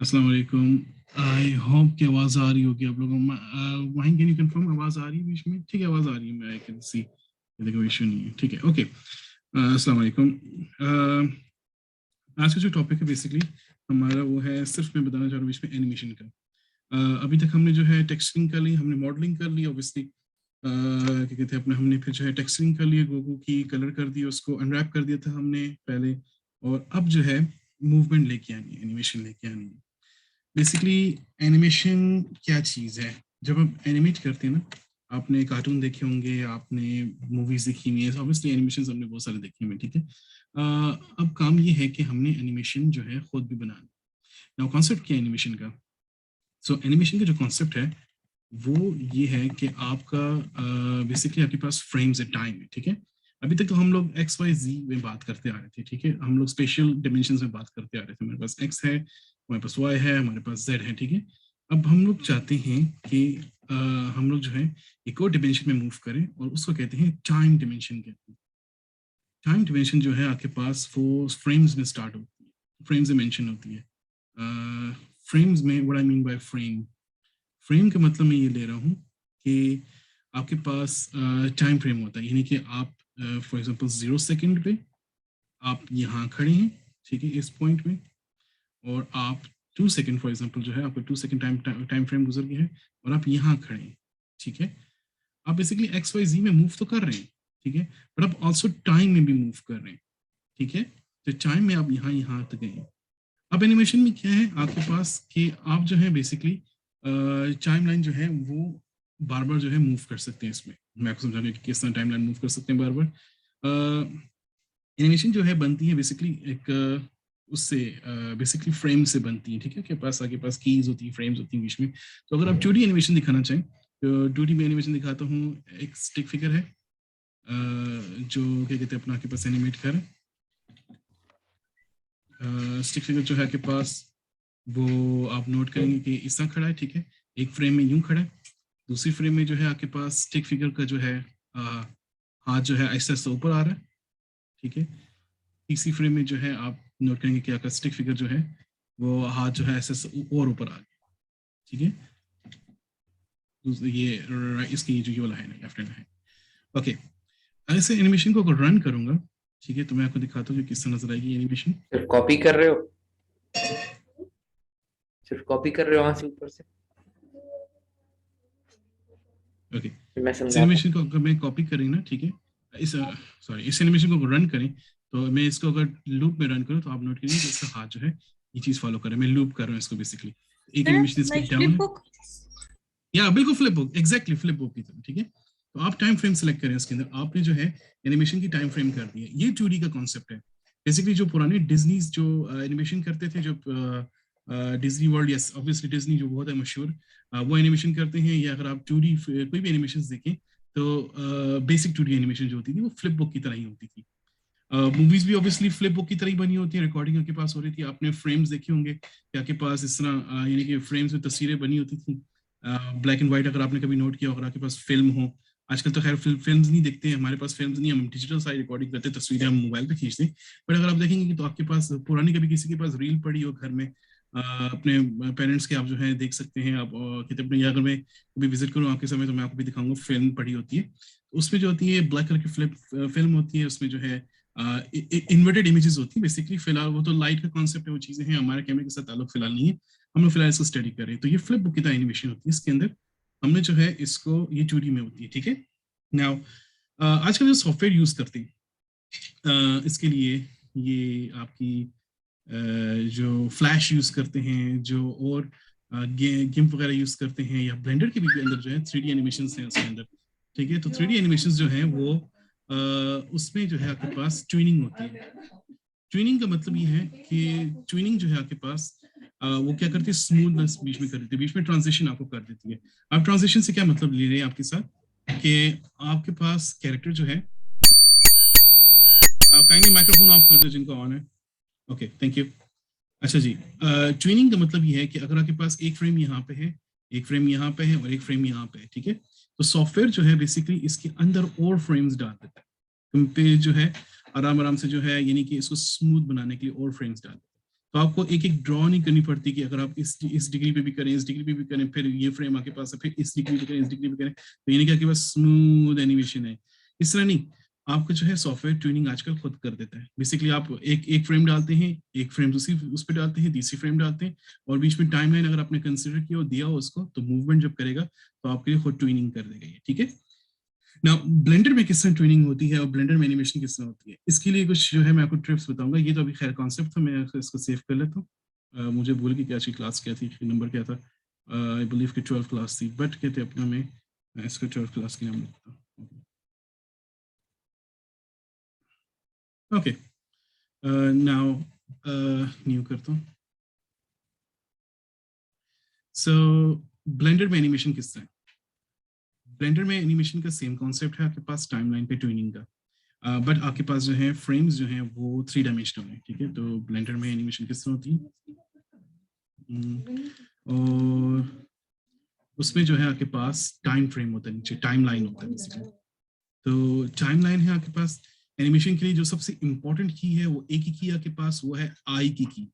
अस्सलाम वालेकुम। I hope कि आवाज़ आ रही होगी आप लोगों को। वहीं कैन यू कंफर्म आवाज़ आ रही है बीच में? ठीक है, आवाज़ आ रही है, मैं आई कैन सी, कोई इशू नहीं है। ठीक है, ओके। अस्सलाम वालेकुम। आज का जो टॉपिक है बेसिकली हमारा वो है, सिर्फ मैं बताना चाह रहा हूँ इसमें एनिमेशन का। अभी तक हमने जो है टेक्सचरिंग कर ली, हमने मॉडलिंग कर ली ऑब्वियसली, क्या कहते हैं अपने, हमने फिर जो है टेक्सचरिंग कर लिया, गोगो की कलर कर दी, उसको अनरैप कर दिया था हमने पहले, और अब जो है मूवमेंट लेके आनी है, एनिमेशन लेके आनी है। बेसिकली एनिमेशन क्या चीज़ है? जब आप एनिमेट करते हैं ना, आपने कार्टून देखे होंगे, आपने मूवीज देखी हुई है, ऑब्वियसली एनिमेशन हमने बहुत सारे देखे हुए हैं, ठीक है। अब काम ये है कि हमने एनिमेशन जो है खुद भी बनाना। नाउ कॉन्सेप्ट क्या है एनिमेशन का? सो एनिमेशन का जो कॉन्सेप्ट है वो ये है कि आपका बेसिकली आपके पास फ्रेम्स है, टाइम है, ठीक है। अभी तक तो हम लोग एक्स वाई जी में बात करते आ रहे थे, ठीक है, हम लोग स्पेशल डिमेंशंस में बात करते आ रहे थे। हमारे पास एक्स है, हमारे पास वाई है, हमारे पास जेड है, ठीक है। अब हम लोग चाहते हैं कि हम लोग जो है एक और डिमेंशन में मूव करें, और उसको कहते हैं टाइम डिमेंशन कहते हैं। टाइम डिमेंशन जो है आपके पास वो फ्रेम्स में स्टार्ट होती है, फ्रेम्स में मेंशन होती है। फ्रेम्स में what I mean by frame, frame का मतलब मैं ये ले रहा हूँ कि आपके पास टाइम फ्रेम होता है, यानी कि आप फॉर एग्जांपल 0 सेकंड पे आप यहाँ खड़े हैं, ठीक है, इस पॉइंट में, और आप 2 सेकंड फॉर एग्जांपल जो है आपका 2 सेकंड टाइम फ्रेम गुजर गया है, और आप यहाँ खड़े हैं, ठीक है। आप बेसिकली एक्स वाई जी में मूव तो कर रहे हैं, ठीक है, बट आप ऑल्सो टाइम में भी मूव कर रहे हैं, ठीक है। तो टाइम में आप यहाँ तक गए हैं। अब एनिमेशन में क्या है आपके पास कि आप जो है बेसिकली टाइमलाइन जो है वो बार बार जो है मूव कर सकते हैं। इसमें मैं आपको समझाऊंगा कि किस तरह टाइमलाइन मूव कर सकते हैं बार बार। एनिमेशन जो है बनती है बेसिकली एक उससे बेसिकली फ्रेम से बनती है, ठीक है। आपके पास कीज होती है, फ्रेम्स होती हैं बीच में। तो अगर आप 2D एनिमेशन दिखाना चाहें तो 2D में एनिमेशन दिखाता हूँ। एक स्टिक फिगर है जो क्या कहते हैं अपना आपके पास एनिमेट कर, स्टिक फिगर जो है आपके पास वो आप नोट करेंगे कि इस तरह खड़ा है, ठीक है। एक फ्रेम में यूं खड़ा है, दूसरी फ्रेम में जो है आपके पास स्टिक फिगर का जो है हाथ जो है ऐसा ऐसा ऊपर आ रहा है, ठीक है। तीसरी फ्रेम में जो है आप नोट करेंगे कि आपका स्टिक फिगर जो है वो हाथ जो है ऐसा ऐसा और ऊपर आ रहा है, ठीक है। ये इसकी जो ये वाला है लेफ्ट हैंड है, ओके। ऐसे एनिमेशन को अगर रन करूंगा, ठीक है, तो मैं आपको दिखाता हूँ कि किस तरह नजर आएगी एनिमेशन। सिर्फ कॉपी कर रहे हो? सिर्फ कॉपी कर रहे हो वहां से ऊपर से? ओके, मैं इस समझाता एनिमेशन को अगर मैं कॉपी करें ना, ठीक है, इस सॉरी इस एनिमेशन को रन करें, तो मैं इसको अगर लूप में रन करूं तो आप नोट करिए कि इसका हाथ जो है ये चीज फॉलो कर रहा है। मैं लूप कर रहा हूँ इसको बेसिकली। एक हूँ। एनिमेशन इसकी लाइक डाउन फ्लिप है, बुक। या बिल्कुल flip book, exactly flip book की तरह, ठीक है। तो आप टाइम फ्रेम सेलेक्ट करें, उसके अंदर आपने जो है एनिमेशन की टाइम फ्रेम कर दी है। ये 2D का कॉन्सेप्ट है बेसिकली। जो पुराने डिज्नी जो एनिमेशन करते थे, जो Disney world, yes obviously Disney जो बहुत है मशहूर, वो एनिमेशन करते हैं। या अगर आप 2D कोई भी एनिमेशन देखें तो बेसिक 2D एनिमेशन जो होती थी वो फ्लिप बुक की तरह ही होती थी। मूवीज भी ऑब्वियसली फ्लिप बुक की तरह ही बनी होती है, रिकॉर्डिंग आपके पास हो रही थी, आपने फ्रेम्स देखे होंगे कि आपके पास इस तरह यानी कि फ्रेम्स में तस्वीरें बनी होती थी, ब्लैक एंड व्हाइट। अगर आपने कभी नोट किया, अगर आपके पास फिल्म हो, आजकल तो खैर फिल्म्स नहीं देखते हैं, हमारे पास फिल्म्स नहीं, हम डिजिटल साइड रिकॉर्डिंग करते हैं, तस्वीरें हम मोबाइल पे खींचते हैं। बट अगर आप देखेंगे कि तो आपके पास पुरानी कभी किसी के पास रील पड़ी हो घर में, अपने पेरेंट्स के, आप जो है देख सकते हैं आप कितने अपने, या अगर मैं कभी विजिट करूँ आपके समय तो मैं आपको भी दिखाऊंगा, फिल्म पड़ी होती है उसमें जो होती है ब्लैक कलर की फिल्म होती है, उसमें जो है इन्वर्टेड इमेजेस होती है बेसिकली। फिलहाल वो तो लाइट का कॉन्सेप्ट है, वो चीजें हैं, हमारे कैमरे के साथ ताल्लुक फिलहाल नहीं है, हम लोग फिलहाल इसको स्टडी कर रहे हैं। तो ये फ्लिप बुक की तरह एनिमेशन होती है, इसके अंदर हमने जो है इसको, ये 2D में होती है, ठीक है। नाउ आजकल जो सॉफ्टवेयर यूज करते हैं इसके लिए, ये आपकी जो फ्लैश यूज करते हैं, जो और गेम वगैरह यूज करते हैं, या ब्लेंडर के भी अंदर जो है 3D एनिमेशन है उसके अंदर, ठीक है। तो 3D एनिमेशन जो है वो उसमें जो है आपके पास ट्यूनिंग होती है। ट्यूनिंग का मतलब ये है कि ट्यूनिंग जो है आपके पास वो क्या करती है, स्मूथनेस बीच में कर देती है, बीच में ट्रांजिशन आपको कर देती है। अब ट्रांजिशन से क्या मतलब ले रहे हैं आपके साथ कि आपके पास कैरेक्टर जो है, काइंडली माइक्रोफोन ऑफ कर दो जिनका ऑन है, ओके थैंक यू। अच्छा जी, ट्यूनिंग का मतलब ये है कि अगर आपके पास एक फ्रेम यहाँ पे है, एक फ्रेम यहाँ पे है, और एक फ्रेम यहाँ पे है, ठीक है, तो सॉफ्टवेयर जो है बेसिकली इसके अंदर और फ्रेम्स डाल देता है, तुम पे जो है आराम आराम से जो है, यानी कि इसको स्मूथ बनाने के लिए और फ्रेम्स डाल देता है। तो आपको एक एक ड्रॉ नहीं करनी पड़ती कि अगर आप इस डिग्री पे भी करें, इस डिग्री पे भी करें, फिर ये फ्रेम आपके पास है, फिर इस डिग्री पे करें, इस डिग्री पे करें, तो ये नहीं कि आपके पास स्मूथ एनिमेशन है। इस तरह नहीं, आपको जो है सॉफ्टवेयर ट्यूनिंग आजकल खुद कर देता है। बेसिकली आप एक एक फ्रेम डालते हैं, एक फ्रेम दूसरी उस पर डालते हैं, तीसरी फ्रेम डालते हैं, और बीच में टाइमलाइन अगर आपने कंसिडर किया और दिया हो उसको, तो मूवमेंट जब करेगा तो आपके लिए खुद ट्यूनिंग कर देगा ये, ठीक है। ना ब्लेंडर में किस तरह ट्यूनिंग होती है और ब्लेंडर में एनिमेशन किस तरह होती है, इसके लिए कुछ जो है मैं आपको ट्रिप्स बताऊंगा। ये तो अभी खैर कॉन्सेप्ट था, मैं इसको सेव कर लेता हूँ। मुझे भूल गई कि आज की क्लास क्या थी, नंबर क्या था। आई बिलीव कि 12 क्लास थी, बट कहते अपना मैं इसको 12 क्लास के नाम लिखता हूँ। ओके, नाउ न्यू करता हूँ। सो ब्लेंडर में एनिमेशन किस तरह है। ब्लेंडर में एनिमेशन का सेम कॉन्सेप्ट है आपके पास टाइमलाइन पे ट्यूनिंग का, बट आपके पास जो है फ्रेम्स जो हैं वो 3 डायमेंशनल है, ठीक है। तो ब्लेंडर में एनिमेशन किस तरह होती है, और उसमें जो है आपके पास टाइम फ्रेम होता है, नीचे टाइम लाइन होता है बेसिकली। तो टाइम लाइन है आपके पास। एनिमेशन के लिए जो सबसे इंपॉर्टेंट की है वो एक ही की आपके पास, वो है आई की।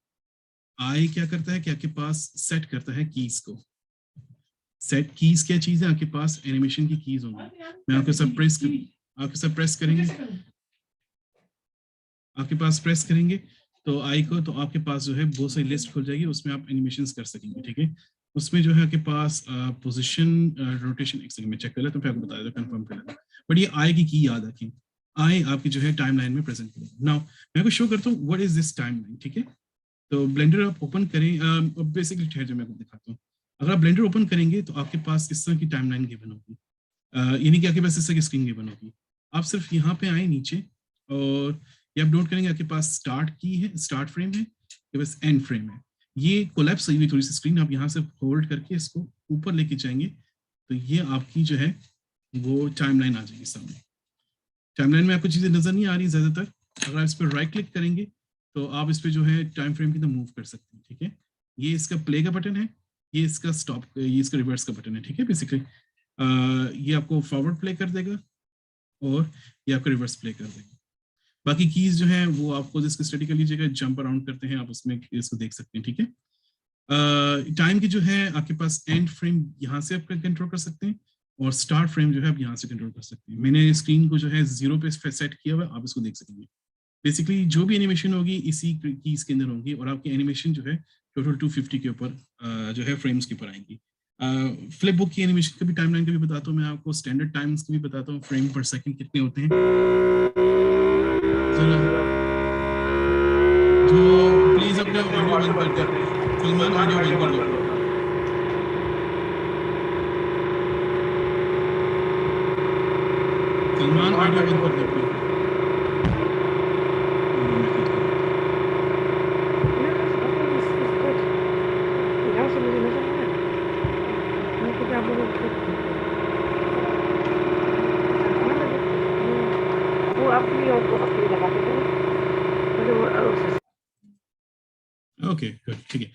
आई क्या करता है कि आपके पास सेट करता है कीज को। सेट कीज क्या चीज है आपके पास, एनिमेशन की कीज होंगी। मैं आपके साथ प्रेस करेंगे, आपके पास प्रेस करेंगे तो आई को, तो आपके पास जो है बहुत सारी लिस्ट खुल जाएगी, उसमें आप एनिमेशंस कर सकेंगे, ठीक है। उसमें जो है आपके पास पोजीशन, रोटेशन, एक सेकंड में चेक कर लेता हूं, फिर आपको बता देता हूं, कंफर्म कर लेता हूं। बट ये आई की याद रखें, आई आपकी जो है टाइमलाइन में प्रेजेंट करेगी। नाउ मैं आपको शो करता हूँ व्हाट इज दिस टाइमलाइन, ठीक है। तो ब्लेंडर आप ओपन करें, बेसिकली ठहर जो मैं आपको दिखाता हूँ। अगर आप ब्लेंडर ओपन करेंगे तो आपके पास इस तरह की टाइमलाइन गिवन होगी, यानी कि आपके पास इस तरह की स्क्रीन गिवन होगी। आप सिर्फ यहाँ पे आए नीचे, और ये आप नोट करेंगे आपके पास स्टार्ट की है, स्टार्ट फ्रेम है, आपके पास एंड फ्रेम है। ये कोलैप्स हुई थोड़ी सी स्क्रीन, आप यहाँ से होल्ड करके इसको ऊपर लेके जाएंगे तो ये आपकी जो है वो टाइमलाइन आ जाएगी सामने। टाइमलाइन में आपको चीजें नजर नहीं आ रही ज्यादातर, अगर आप इस पर राइट क्लिक करेंगे तो आप इस पर जो है टाइम फ्रेम की तरह मूव कर सकते हैं, ठीक है। ये इसका प्ले का बटन है, ये इसका स्टॉप, ये इसका रिवर्स का बटन है, ठीक है। बेसिकली ये आपको फॉरवर्ड प्ले कर देगा और ये आपका रिवर्स प्ले कर देगा। बाकी कीज जो है वो आपको जिसको स्टडी कर लीजिएगा, जंप अराउंड करते हैं आप उसमें इसको देख सकते हैं, ठीक है। टाइम की जो है आपके पास एंड फ्रेम यहाँ से आप कंट्रोल कर सकते हैं, और स्टार्ट फ्रेम जो है आप यहाँ से कंट्रोल कर सकते हैं। मैंने स्क्रीन को जो है 0 पे सेट किया हुआ है, आप इसको देख सकेंगे। बेसिकली जो भी एनिमेशन होगी इसी कीज के अंदर होंगी, और आपकी एनिमेशन जो है टोटल 250 के ऊपर जो है फ्रेम्स के ऊपर आएंगी। फ्लिप बुक की एनिमेशन का भी टाइमलाइन का भी बताता हूँ मैं आपको, स्टैंडर्ड टाइम्स का भी बताता हूँ, फ्रेम पर सेकंड कितने होते हैं। जरा जो प्लीज अपने ऑडियो बंद कर दे, सलमान ऑडियो बंद कर दो। सलमान ऑडियो बंद कर दो अपनी। मैं खुद कर देता हूँ। यहाँ से मुझे नजर नहीं आया। मैं कुछ आप लोगों को वो अपनी और तो अपनी लगाते थे मुझे वो ओके गुड, ठीक है।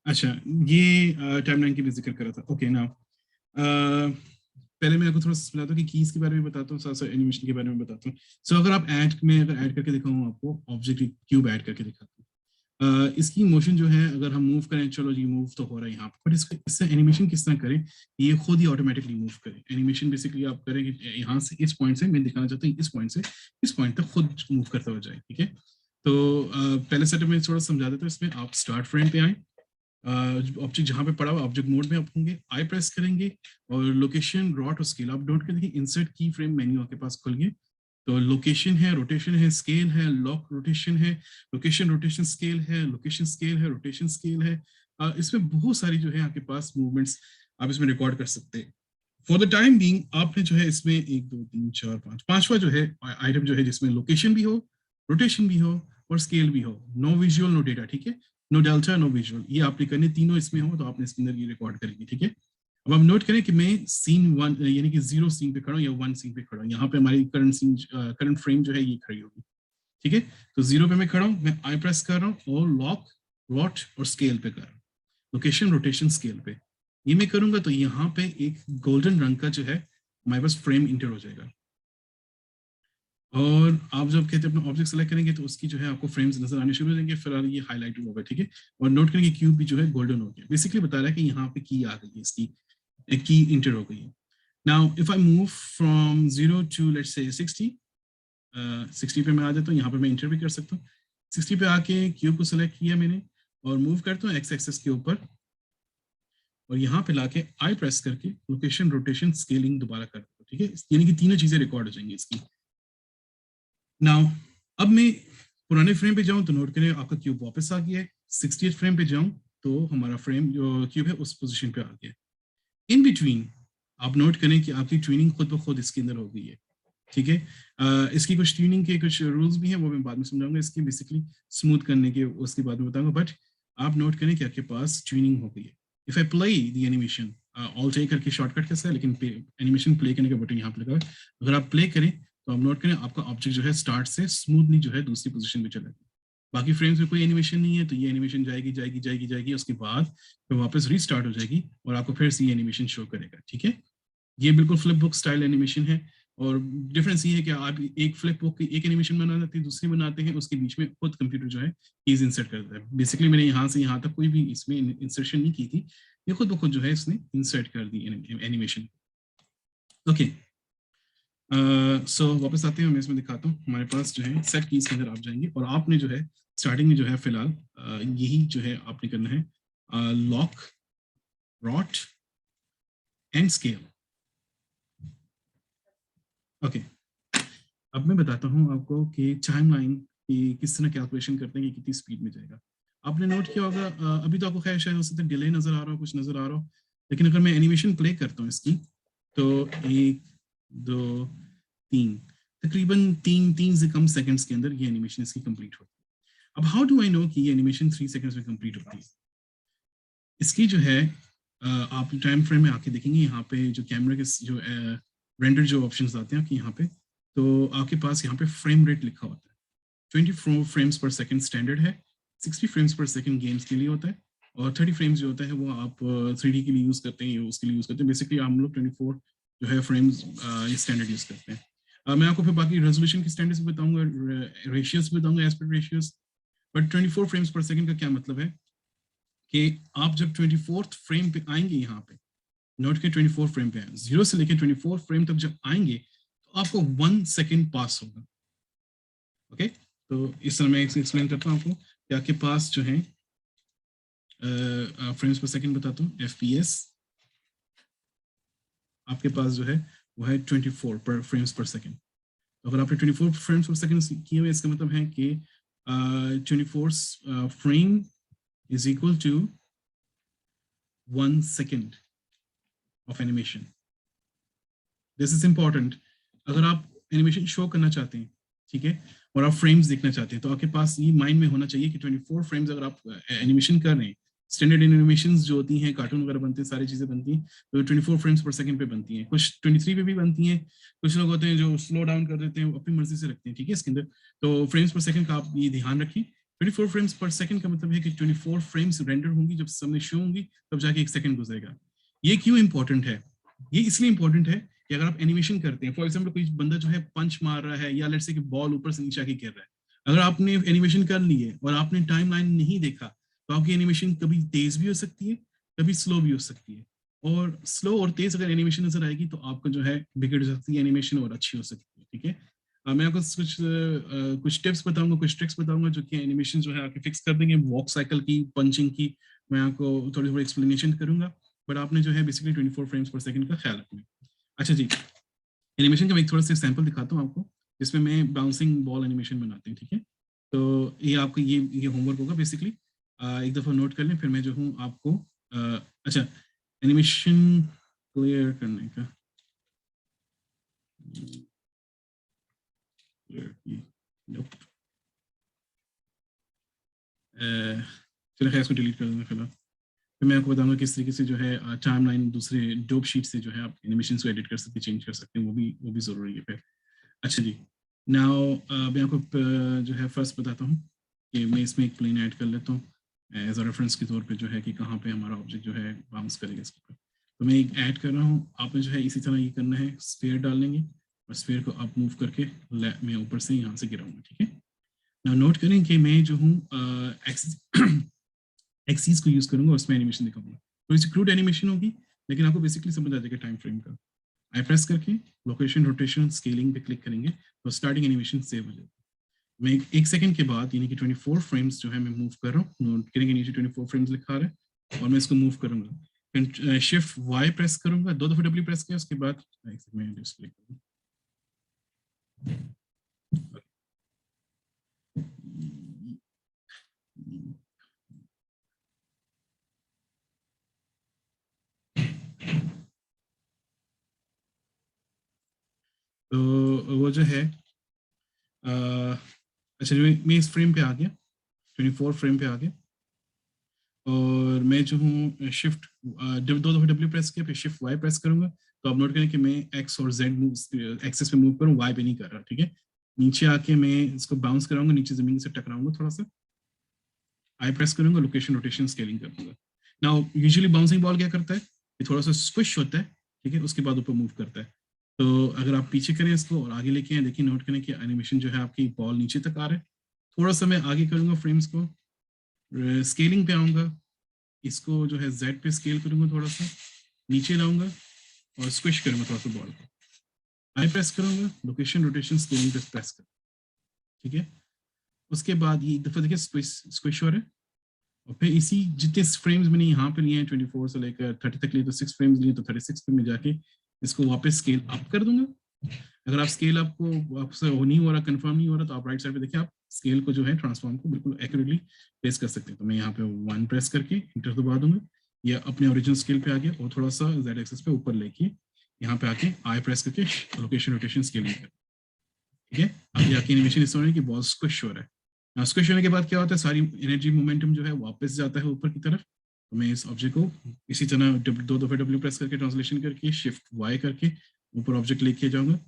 अच्छा, ये टाइमलाइन की भी जिक्र कर रहा था। ओके नाउ पहले मैं आपको थोड़ा सा बताता हूँ कि कीज के बारे में बताता हूँ, साथ साथ एनिमेशन के बारे में बताता हूँ। सो अगर आप ऐड में अगर ऐड करके दिखाऊँ आपको, ऑब्जेक्ट क्यूब ऐड करके दिखाता हूँ। इसकी मोशन जो है अगर हम मूव करें, चलो जी मूव तो हो रहा है यहाँ पर, बट इससे एनिमेशन किस तरह करें, ये खुद ही ऑटोमेटिकली मूव करे। एनिमेशन बेसिकली आप करें कि यहाँ से इस पॉइंट से, मैं दिखाना चाहता हूँ इस पॉइंट से इस पॉइंट तक खुद मूव करता हो जाए, ठीक है। तो पहले सेटअप में थोड़ा समझा देता हूँ। इसमें आप स्टार्ट फ्रेम पे आए, ऑब्जेक्ट जहाँ पे पड़ा हुआ ऑब्जेक्ट मोड में आप होंगे, आई प्रेस करेंगे और लोकेशन, रॉट और स्केल आप डॉट करेंगे, इंसर्ट की फ्रेम मेन्यू आपके पास खुल गया। तो लोकेशन है, रोटेशन है, स्केल है, लॉक रोटेशन है, लोकेशन रोटेशन स्केल है, लोकेशन स्केल है, रोटेशन स्केल है। इसमें बहुत सारी जो है आपके पास मूवमेंट्स आप इसमें रिकॉर्ड कर सकते हैं। फॉर द टाइम बीइंग आपने जो है इसमें 1 2 3 4 5 पांचवा जो है आइटम जो है जिसमें लोकेशन भी हो, रोटेशन भी हो और स्केल भी हो, नो विजुअल नो डेटा, ठीक है। नो डेल्टा नो विजुअल, ये आपने करने तीनों इसमें हो तो आपने इसके अंदर ये रिकॉर्ड करेंगे, ठीक है। अब हम नोट करें कि मैं सीन 1 यानी कि 0 सीन पे खड़ा हूँ या 1 सीन पे खड़ा हूँ। यहाँ पे हमारी करंट सीन, करंट फ्रेम जो है ये खड़ी होगी, ठीक है। तो 0 पे मैं खड़ा हूँ, मैं आई प्रेस कर रहा हूँ और लॉक, रॉट और स्केल पे कर रहा हूँ, लोकेशन रोटेशन स्केल पे ये मैं करूंगा तो यहाँ पे एक गोल्डन रंग का जो है हमारे पास फ्रेम इंटर हो जाएगा। और आप जब कहते हैं अपना ऑब्जेक्ट सेलेक्ट करेंगे तो उसकी जो है आपको फ्रेम्स नजर आने शुरू हो जाएंगे, फिर ये हाईलाइट हुआ है, ठीक है। और नोट करेंगे क्यूब भी जो है गोल्डन हो गया, बेसिकली बता रहा है कि यहाँ पे की आ गई है, इसकी की इंटर हो गई है। Now if I move from 0 to let's say 60, 60 पे मैं आ जाता हूँ, यहाँ पे मैं इंटर भी कर सकता हूँ। 60 पे आके क्यूब को सिलेक्ट किया मैंने और मूव करता हूँ एक्स एक्सेस के ऊपर, और यहाँ पे लाके आई प्रेस करके लोकेशन रोटेशन स्केलिंग दोबारा कर दो, ठीक है। यानी कि तीनों चीजें रिकॉर्ड हो जाएंगी इसकी। नाउ अब मैं पुराने फ्रेम पे जाऊं तो नोट करें आपका क्यूब वापस आ गया है। 60th फ्रेम पे जाऊं तो हमारा फ्रेम जो क्यूब है उस पोजीशन पे आ गया। इन बिटवीन आप नोट करें कि आपकी ट्यूनिंग खुद ब खुद इसके अंदर हो गई है, ठीक है। इसकी कुछ ट्यूनिंग के कुछ रूल्स भी हैं, वो मैं बाद में समझाऊंगा, इसकी बेसिकली स्मूथ करने के उसके बाद में बताऊंगा। बट आप नोट करें कि आपके पास ट्यूनिंग हो गई है। If I play the animation, all take करके शॉर्टकट कैसा है, लेकिन एनिमेशन प्ले करने का बटन यहाँ पे लगा है। अगर आप प्ले करें तो आप नोट करें आपका ऑब्जेक्ट जो है स्टार्ट से स्मूथली जो है दूसरी पोजीशन में चला गया। बाकी फ्रेम्स में कोई एनिमेशन नहीं है, तो ये एनिमेशन जाएगी जाएगी जाएगी जाएगी, उसके बाद फिर वापस रीस्टार्ट हो जाएगी और आपको फिर से ये एनिमेशन शो करेगा, ठीक है। ये बिल्कुल फ्लिप बुक स्टाइल एनिमेशन है। और डिफरेंस ये है कि आप एक फ्लिप बुक की एक एनिमेशन बनाते हैं, दूसरी बनाते हैं, उसके बीच में खुद कंप्यूटर जो है कीज इंसर्ट करता है। बेसिकली मैंने यहाँ से यहाँ तक कोई भी इसमें इंसर्शन नहीं की थी, ये खुद ब खुद जो है इसने इंसर्ट कर दी एनिमेशन। ओके, सो वापस आते हैं, मैं इसमें दिखाता हूँ। हमारे पास जो है सेट कीज के अंदर आप जाएंगे और आपने जो है स्टार्टिंग में जो है फिलहाल यही जो है आपने करना है, lock, rot and scale. Okay, अब मैं बताता हूँ आपको कि टाइमलाइन की किस तरह कैलकुलेशन करते हैं कि कितनी स्पीड में जाएगा। आपने नोट किया होगा, अभी तो आपको खैर शायद हो सकता है डिले नजर आ रहा हो, कुछ नजर आ रहा हो, लेकिन अगर मैं एनिमेशन प्ले करता हूँ इसकी तो 1 2 3 तकरीबन तीन से कम सेकंड्स के अंदर ये एनिमेशन इसकी कंप्लीट होती है। अब हाउ डू आई नो कि ये एनिमेशन 3 सेकंड्स में कंप्लीट होती है? इसकी जो है आप टाइम फ्रेम में आके देखेंगे, यहाँ पे जो कैमरे के जो रेंडर जो ऑप्शंस आते हैं आपके यहाँ पे, तो आपके पास यहाँ पे फ्रेम रेट लिखा होता है। 24 फ्रेम्स पर सेकंड स्टैंडर्ड है, 60 फ्रेम्स पर सेकंड गेम्स के लिए होता है, और 30 फ्रेम्स जो होता है वो आप 3D के लिए यूज करते हैं, उसके लिए यूज करते हैं। बेसिकली हम लोग 24 जो है फ्रेम्स स्टैंडर्ड यूज करते हैं। मैं आपको फिर बाकी रेजोल्यूशन की स्टैंडर्ड्स भी बताऊंगा, रेशियोस भी बताऊंगा, एस्पेक्ट रेशियोस। बट 24 फ्रेम्स पर सेकंड का क्या मतलब है कि आप जब 24th फ्रेम पे आएंगे, यहाँ पे नोट के 24 फ्रेम पे आए, 0 से लेकर 24 फ्रेम तक जब आएंगे तो आपको 1 सेकंड पास होगा। ओके, तो इस तरह मैं एक्सप्लेन करता हूँ आपको कि आपके पास जो है फ्रेम्स पर सेकंड बताता हूँ, FPS आपके पास जो है वो है 24 पर फ्रेम्स पर सेकंड। तो अगर आपने 24 फ्रेम्स पर सेकंड किए हुए, इसका मतलब है कि 24 frame is equal to 1 second of animation. This is important. अगर आप एनिमेशन शो करना चाहते हैं, ठीक है, और आप फ्रेम्स देखना चाहते हैं, तो आपके पास ये माइंड में होना चाहिए कि 24 फ्रेम्स अगर आप एनिमेशन कर रहे हैं, स्टैंडर्ड एनिमेशंस जो होती हैं, कार्टून वगैरह बनते हैं, सारी चीजें बनती हैं, तो 24 फ्रेम्स पर सेकंड पे बनती हैं। कुछ 23 पे भी बनती हैं, कुछ लोग होते हैं जो स्लो डाउन कर देते हैं, अपनी मर्जी से रखते हैं, ठीक है, इसके अंदर। तो फ्रेम्स पर सेकंड का आप ये ध्यान रखें। 24 फ्रेम्स पर सेकंड का मतलब है कि 24 फ्रेम्स रेंडर होंगी, जब सामने शो होंगी तब जाके 1 सेकंड गुजरेगा। ये क्यों इंपॉर्टेंट है? ये इसलिए इंपॉर्टेंट है कि अगर आप एनिमेशन करते हैं, फॉर एग्जाम्पल कोई बंदा जो है पंच मार रहा है, या लेट्स से कि बॉल ऊपर से नीचे आके गिर रहा है, अगर आपने एनिमेशन कर ली है और आपने टाइमलाइन नहीं देखा, तो आपकी एनिमेशन कभी तेज भी हो सकती है, कभी स्लो भी हो सकती है। और स्लो और तेज अगर एनिमेशन नजर आएगी तो आपका जो है बिगड़ सकती है एनिमेशन, और अच्छी हो सकती है, ठीक है। मैं आपको कुछ टिप्स बताऊंगा, कुछ ट्रिक्स बताऊंगा जो कि एनिमेशन जो है आपके फिक्स कर देंगे। वॉक साइकिल की, पंचिंग की मैं आपको थोड़ी थोड़ी एक्सप्लेनेशन करूंगा, बट आपने जो है बेसिकली 24 फ्रेम्स पर सेकंड का ख्याल रखना है। अच्छा जी, एनिमेशन का मैं एक थोड़ा सा सैंपल दिखाता हूँ आपको, जिसमें मैं बाउंसिंग बॉल एनिमेशन बनाते हैं, ठीक है। तो ये आपको ये होमवर्क होगा बेसिकली, एक दफ़ा नोट कर लें, फिर मैं जो हूँ आपको अच्छा एनिमेशन क्लियर करने का चलो खैर इसको डिलीट कर दूँगा फिलहाल। फिर मैं आपको बताऊंगा किस तरीके से जो है टाइमलाइन दूसरे डोप शीट से जो है आप एनिमेशन को एडिट कर सकते, चेंज कर सकते हैं, वो भी ज़रूरी है फिर। अच्छा जी, नाउ मैं आपको जो है फर्स्ट बताता हूँ कि मैं इसमें एक प्लेन ऐड कर लेता हूँ एज अ रेफरेंस के तौर पे, जो है कि कहाँ पे हमारा ऑब्जेक्ट जो है बाउंस करेगा इसके ऊपर। तो मैं एक ऐड कर रहा हूँ, आपने जो है इसी तरह ये करना है, स्फीयर डाल लेंगे, और स्फीयर को अप मूव करके मैं ऊपर से यहाँ से गिराऊंगा, ठीक है। नाउ नोट करें कि मैं जो हूँ एक्सीस को यूज करूंगा, उसमें एनिमेशन दिखाऊंगा। तो इस क्रूड एनिमेशन होगी, लेकिन आपको बेसिकली समझ आ जाएगा टाइम फ्रेम का। आई प्रेस करके लोकेशन, रोटेशन, स्केलिंग पे क्लिक करेंगे तो स्टार्टिंग एनिमेशन सेव हो जाएगा। मैं एक सेकंड के बाद यानी कि 24 फ्रेम्स जो है मैं मूव कर रहा हूँ, नोट करेंगे नीचे 24 फ्रेम्स लिखा रहा है, और मैं इसको मूव करूंगा। शिफ्ट वाई प्रेस करूंगा, 2 दफे डब्ल्यू प्रेस किया, उसके बाद मैं डिस्प्ले करूंगा। तो वो जो है अच्छा, मैं इस फ्रेम पे आ गया, 24 फ्रेम पे आ गया, और मैं जो हूँ शिफ्ट 2 दफे डब्ल्यू प्रेस किया, फिर शिफ्ट वाई प्रेस करूंगा। तो आप नोट करें कि मैं एक्स और जेड मूव एक्सेस पे मूव करूँ, वाई पे नहीं कर रहा, ठीक है। नीचे आके मैं इसको बाउंस कराऊंगा, नीचे जमीन से टकराऊंगा थोड़ा सा, आई प्रेस करूंगा, लोकेशन, रोटेशन, स्केलिंग कर दूंगा। नाउ यूजुअली बाउंसिंग बॉल क्या करता है, ये थोड़ा सा स्क्विश होता है, ठीक है, उसके बाद ऊपर मूव करता है। तो अगर आप पीछे करें इसको और आगे लेके आए, देखिए नोट करें कि एनिमेशन जो है आपकी बॉल नीचे तक आ रहा है। थोड़ा सा मैं आगे करूंगा फ्रेम्स को, स्केलिंग पे आऊंगा, इसको जो है जेड पे स्केल करूंगा, थोड़ा सा नीचे लाऊंगा और स्क्विश करूंगा थोड़ा सा बॉल को, आई प्रेस करूंगा, लोकेशन, रोटेशन, स्केलिंग पे प्रेस कर, ठीक है। उसके बाद ये एक दफा देखिए स्क्विश हो रहा है, और फिर इसी जितने फ्रेम्स मैंने यहाँ पे लिए हैं 24 से लेकर 30 तक लिए, तो 6 फ्रेम्स लिए, तो 36 पे मैं जाके इसको वापस स्केल अप कर दूंगा। अगर आप स्केल आपको आपसे नहीं हो रहा, कंफर्म नहीं हो रहा, तो आप राइट साइड पे देखिए, आप स्केल को जो है ट्रांसफॉर्म को बिल्कुल एक्यूरेटली प्लेस कर सकते हैं। तो मैं यहाँ पे 1 प्रेस करके इंटर दबा दूंगा, या अपने ओरिजिनल स्केल पे आ गया, और थोड़ा सा जेड एक्सिस पे ऊपर लेके यहाँ पे आके आई प्रेस करके लोकेशन, रोटेशन, स्केलिंग कर, ठीक है। अब आके एनिमेशन इस तरह की बॉल स्क्विश हो रहा है। स्क्विश होने के बाद क्या होता है, सारी एनर्जी मोमेंटम जो है वापस जाता है ऊपर की तरफ। तो मैं इस ऑब्जेक्ट को इसी तरह 2 दफे डब्ल्यू प्रेस करके ट्रांसलेशन करके शिफ्ट वाई करके ऊपर ऑब्जेक्ट लेके जाऊंगा,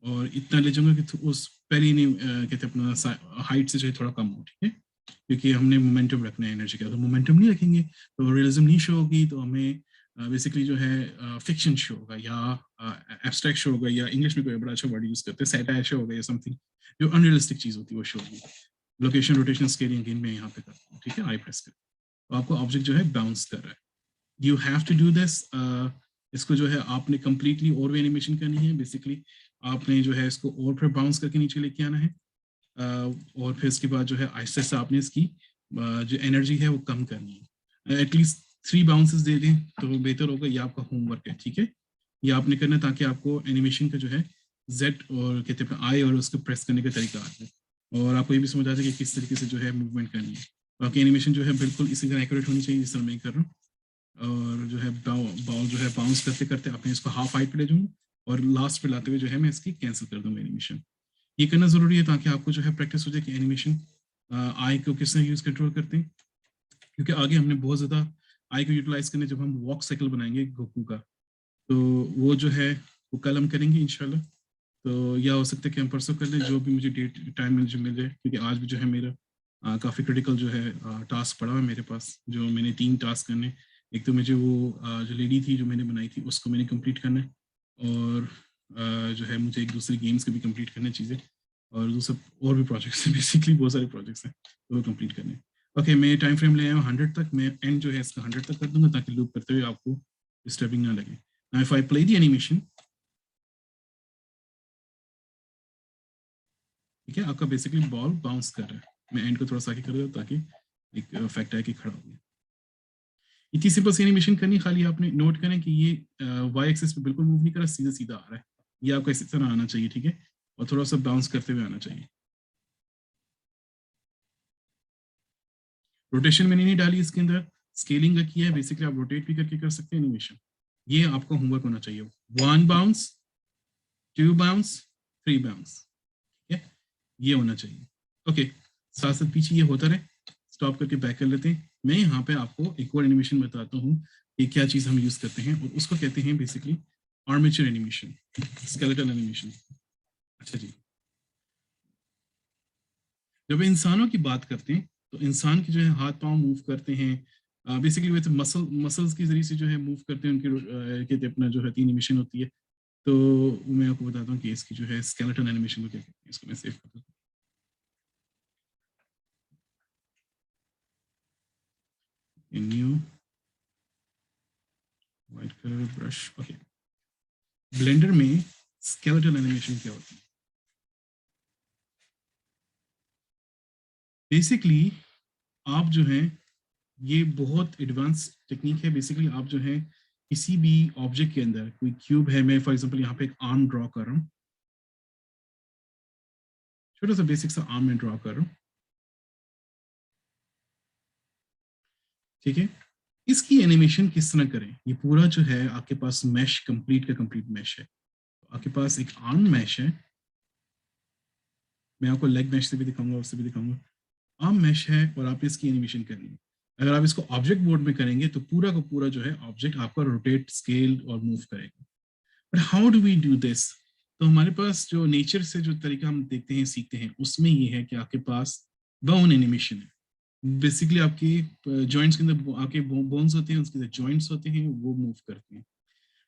और इतना ले जाऊंगा कि उस पहले नहीं कहते अपना हाइट से जो है थोड़ा कम हो, ठीक है, क्योंकि हमने मोमेंटम रखना है एनर्जी का। तो मोमेंटम नहीं रखेंगे तो रियलिज्म नहीं शो होगी, तो हमें बेसिकली जो है फिक्शन शो होगा, या एब्स्ट्रैक्ट शो होगा, या इंग्लिश में कोई बड़ा अच्छा वर्ड यूज करते हैं सैटायर शो होगा, या समथिंग जो अनरियलिस्टिक चीज होती है वो शो होगी। लोकेशन, रोटेशन, स्केलिंग अगेन मैं यहाँ पे करता हूँ, ठीक है, आई प्रेस कर, तो आपको ऑब्जेक्ट जो है बाउंस कर रहा है। You have to do this. इसको जो है आपने कंप्लीटली और भी एनिमेशन करनी है। बेसिकली आपने जो है इसको और फिर बाउंस करके नीचे लेके आना है, और फिर इसके बाद जो है आहिस्ता आहिस्ता आपने इसकी जो एनर्जी है वो कम करनी है। एटलीस्ट 3 बाउंसेस दे दें तो बेहतर होगा, ये आपका होमवर्क है, ठीक है। ये आपने करना है ताकि आपको एनिमेशन का जो है जेड और कहते हैं आई और उसको प्रेस करने का तरीका आता है, और आपको ये भी समझ आ जाए कि किस तरीके से जो है मूवमेंट करनी है। बाकी एनिमेशन जो है बिल्कुल इसी तरह एक्यूरेट होनी चाहिए जिस तरह मैं कर रहा हूँ। और जो है बॉल जो है बाउंस करते करते अपने इसको हाफ हाइट पे ले जाऊंगा, और लास्ट पे लाते हुए जो है मैं इसकी कैंसिल कर दूंगा एनिमेशन। ये करना जरूरी है ताकि आपको जो है प्रैक्टिस हो जाए कि एनिमेशन आई को किस तरह यूज कंट्रोल करते हैं, क्योंकि आगे हमने बहुत ज्यादा आई को यूटिलाइज करने जब हम वॉक साइकिल बनाएंगे गोकू का, तो वो जो है वो कल हम करेंगे इंशाल्लाह। तो या हो सकता है कि हम परसों कर लें, जो भी मुझे डेट टाइम जो मिल जाए, क्योंकि आज भी जो है मेरा काफ़ी क्रिटिकल जो है टास्क पड़ा है मेरे पास, जो मैंने 3 टास्क करने। एक तो मुझे वो जो लेडी थी जो मैंने बनाई थी उसको मैंने कंप्लीट करना है, और जो है मुझे एक दूसरे गेम्स के भी कंप्लीट करने चीज़ें, और दूसरा और भी प्रोजेक्ट्स हैं, बेसिकली बहुत सारे प्रोजेक्ट्स हैं तो वो कंप्लीट करने हैं। ओके, मैं टाइम फ्रेम ले आया हूँ 100 तक, मैं एंड जो है इसका 100 तक कर दूंगा ताकि लूप करते हुए आपको डिस्टर्बिंग ना लगे। Now if I play the animation, ठीक है, आपका बेसिकली बॉल बाउंस कर रहा है। मैं एंड को थोड़ा सा आगे कर रहा हूँ ताकि एक फैक्ट है कि खड़ा हो गया। इतनी सिंपल सी एनिमेशन करनी, खाली आपने नोट करें कि ये वाई एक्सिस पे बिल्कुल मूव नहीं कर रहा, सीधा सीधा आ रहा है। ये आपका इसी तरह आना चाहिए, ठीक है, और थोड़ा सा बाउंस करते हुए आना चाहिए। रोटेशन मैंने नहीं डाली इसके अंदर, स्केलिंग का किया है, बेसिकली आप रोटेट भी करके कर सकते हैं एनिमेशन। ये आपका होमवर्क होना चाहिए, 1 बाउंस, 2 बाउंस, 3 बाउंस, ठीक है, ये होना चाहिए। ओके, साथ साथ पीछे ये होता रहे, स्टॉप करके बैक कर लेते हैं। मैं यहाँ पे आपको एक और एनिमेशन बताता हूँ कि क्या चीज हम यूज करते हैं, और उसको कहते हैं basically armature animation, skeletal animation. अच्छा जी, जब इंसानों की बात करते हैं तो इंसान के जो है हाथ पांव मूव करते हैं, बेसिकली वैसे मसल्स के जरिए से जो है मूव करते हैं, उनकी कहते हैं अपना जो है एनिमेशन होती है। तो मैं आपको बताता हूँ कि इसकी जो है स्केलेटन एनिमेशन को क्या कहते हैं। इसको मैं सेव करता हूँ। New white colour brush. Okay, blender में स्केलेटन एनिमेशन क्या होती है? बेसिकली आप जो है, ये बहुत एडवांस टेक्निक है। बेसिकली आप जो है किसी भी ऑब्जेक्ट के अंदर, कोई क्यूब है, मैं फॉर एग्जांपल यहाँ पे एक आर्म ड्रॉ कर रहा हूँ, छोटा सा बेसिक सा आर्म में ड्रॉ कर रहा हूँ, ठीक है। इसकी एनिमेशन किस तरह करें? ये पूरा जो है आपके पास मैश, कंप्लीट का कंप्लीट मैश है। तो आपके पास एक आर्म मैश है, मैं आपको लेग मैश से भी दिखाऊंगा, उससे भी दिखाऊंगा। आर्म मैश है और आप इसकी एनिमेशन करनी है। अगर आप इसको ऑब्जेक्ट मोड में करेंगे तो पूरा का पूरा जो है ऑब्जेक्ट आपका रोटेट, स्केल और मूव करेगा। But how do we do this? तो हमारे पास जो नेचर से जो तरीका हम देखते हैं, सीखते हैं, उसमें ये है कि आपके पास बोन एनिमेशन है। बेसिकली आपके जॉइंट्स के अंदर आपके बोन्स होते हैं, उसके अंदर जॉइंट्स होते हैं, वो मूव करते हैं।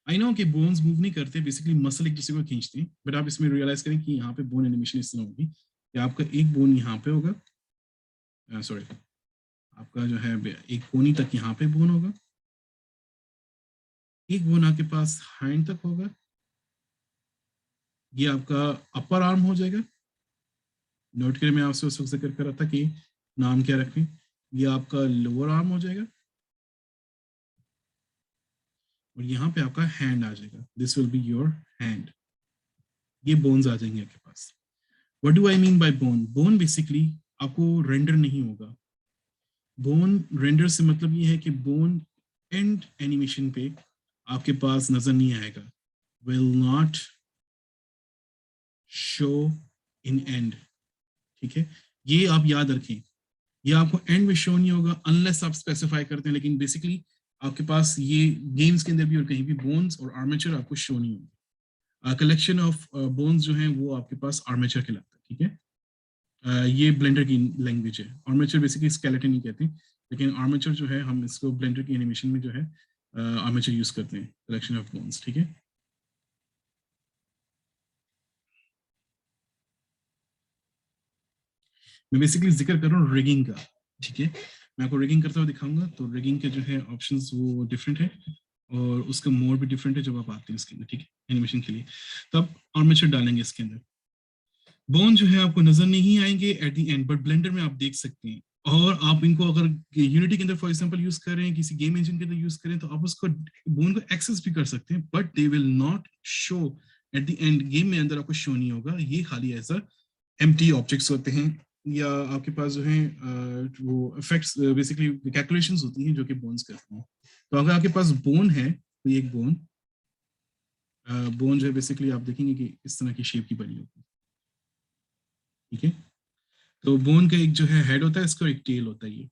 आई नो कि बोन्स मूव नहीं करते, बेसिकली मसल एक दूसरे को खींचते हैं, बट आप इसमें रियलाइज करें कि यहाँ पे बोन एनिमेशन इस तरह होगी कि आपका एक बोन यहाँ पे होगा, सॉरी, आपका जो है एक कोनी तक यहाँ पे बोन होगा, एक बोन आपके पास हैंड तक होगा, ये आपका अपर आर्म हो जाएगा। नोट करें, मैं आपसे उस वक्त जिक्र कर रहा था कि नाम क्या रखें। ये आपका लोअर आर्म हो जाएगा और यहाँ पे आपका हैंड आ जाएगा। This will be your hand. ये बोन्स आ जाएंगे आपके पास। What do I mean by bone? Bone basically आपको रेंडर नहीं होगा। बोन रेंडर से मतलब ये है कि बोन एंड एनिमेशन पे आपके पास नजर नहीं आएगा, will not show in and, ठीक है। ये आप याद रखें, ये आपको एंड में शो नहीं होगा अनलेस आप स्पेसिफाई करते हैं। लेकिन बेसिकली आपके पास ये गेम्स के अंदर भी और कहीं भी बोन्स और आर्मेचर आपको शो नहीं होंगे। कलेक्शन ऑफ बोन्स जो है वो आपके पास आर्मेचर कहलाता है, ठीक है। ये ब्लेंडर की लैंग्वेज है। आर्मेचर बेसिकली स्केलेटन ही कहते हैं, लेकिन आर्मेचर जो है हम इसको ब्लेंडर की एनिमेशन में जो है आर्मेचर यूज करते हैं, कलेक्शन ऑफ बोन्स, ठीक है। मैं बेसिकली जिक्र कर रहा हूँ रिगिंग का, ठीक है। मैं आपको रिगिंग करता हुआ दिखाऊंगा। तो रिगिंग के जो है ऑप्शंस वो डिफरेंट है और उसका मोड भी डिफरेंट है जब आप आते हैं इसके अंदर, ठीक है, एनिमेशन के लिए। तो आप आर्मेचर डालेंगे इसके अंदर। बोन जो है आपको नजर नहीं आएंगे at the end, but blender में आप देख सकते हैं। और आप इनको अगर यूनिटी के अंदर फॉर एग्जांपल यूज करें, किसी गेम इंजन के अंदर यूज करें, तो आप उसको बोन को एक्सेस भी कर सकते हैं, but they will not show at the end. Game में अंदर आपको शो नहीं होगा, ये खाली एज अ एम्प्टी ऑब्जेक्ट्स होते हैं, या आपके पास जो है वो इफेक्ट्स, बेसिकली कैलकुलेशंस होती हैं जो कि बोन्स करते हैं। तो अगर आपके पास बोन है, तो एक बोन बोन जो है बेसिकली आप देखेंगे कि इस तरह की शेप की बनी होगी, ठीक है। तो बोन का एक जो है हेड होता है, इसका एक टेल होता है ये,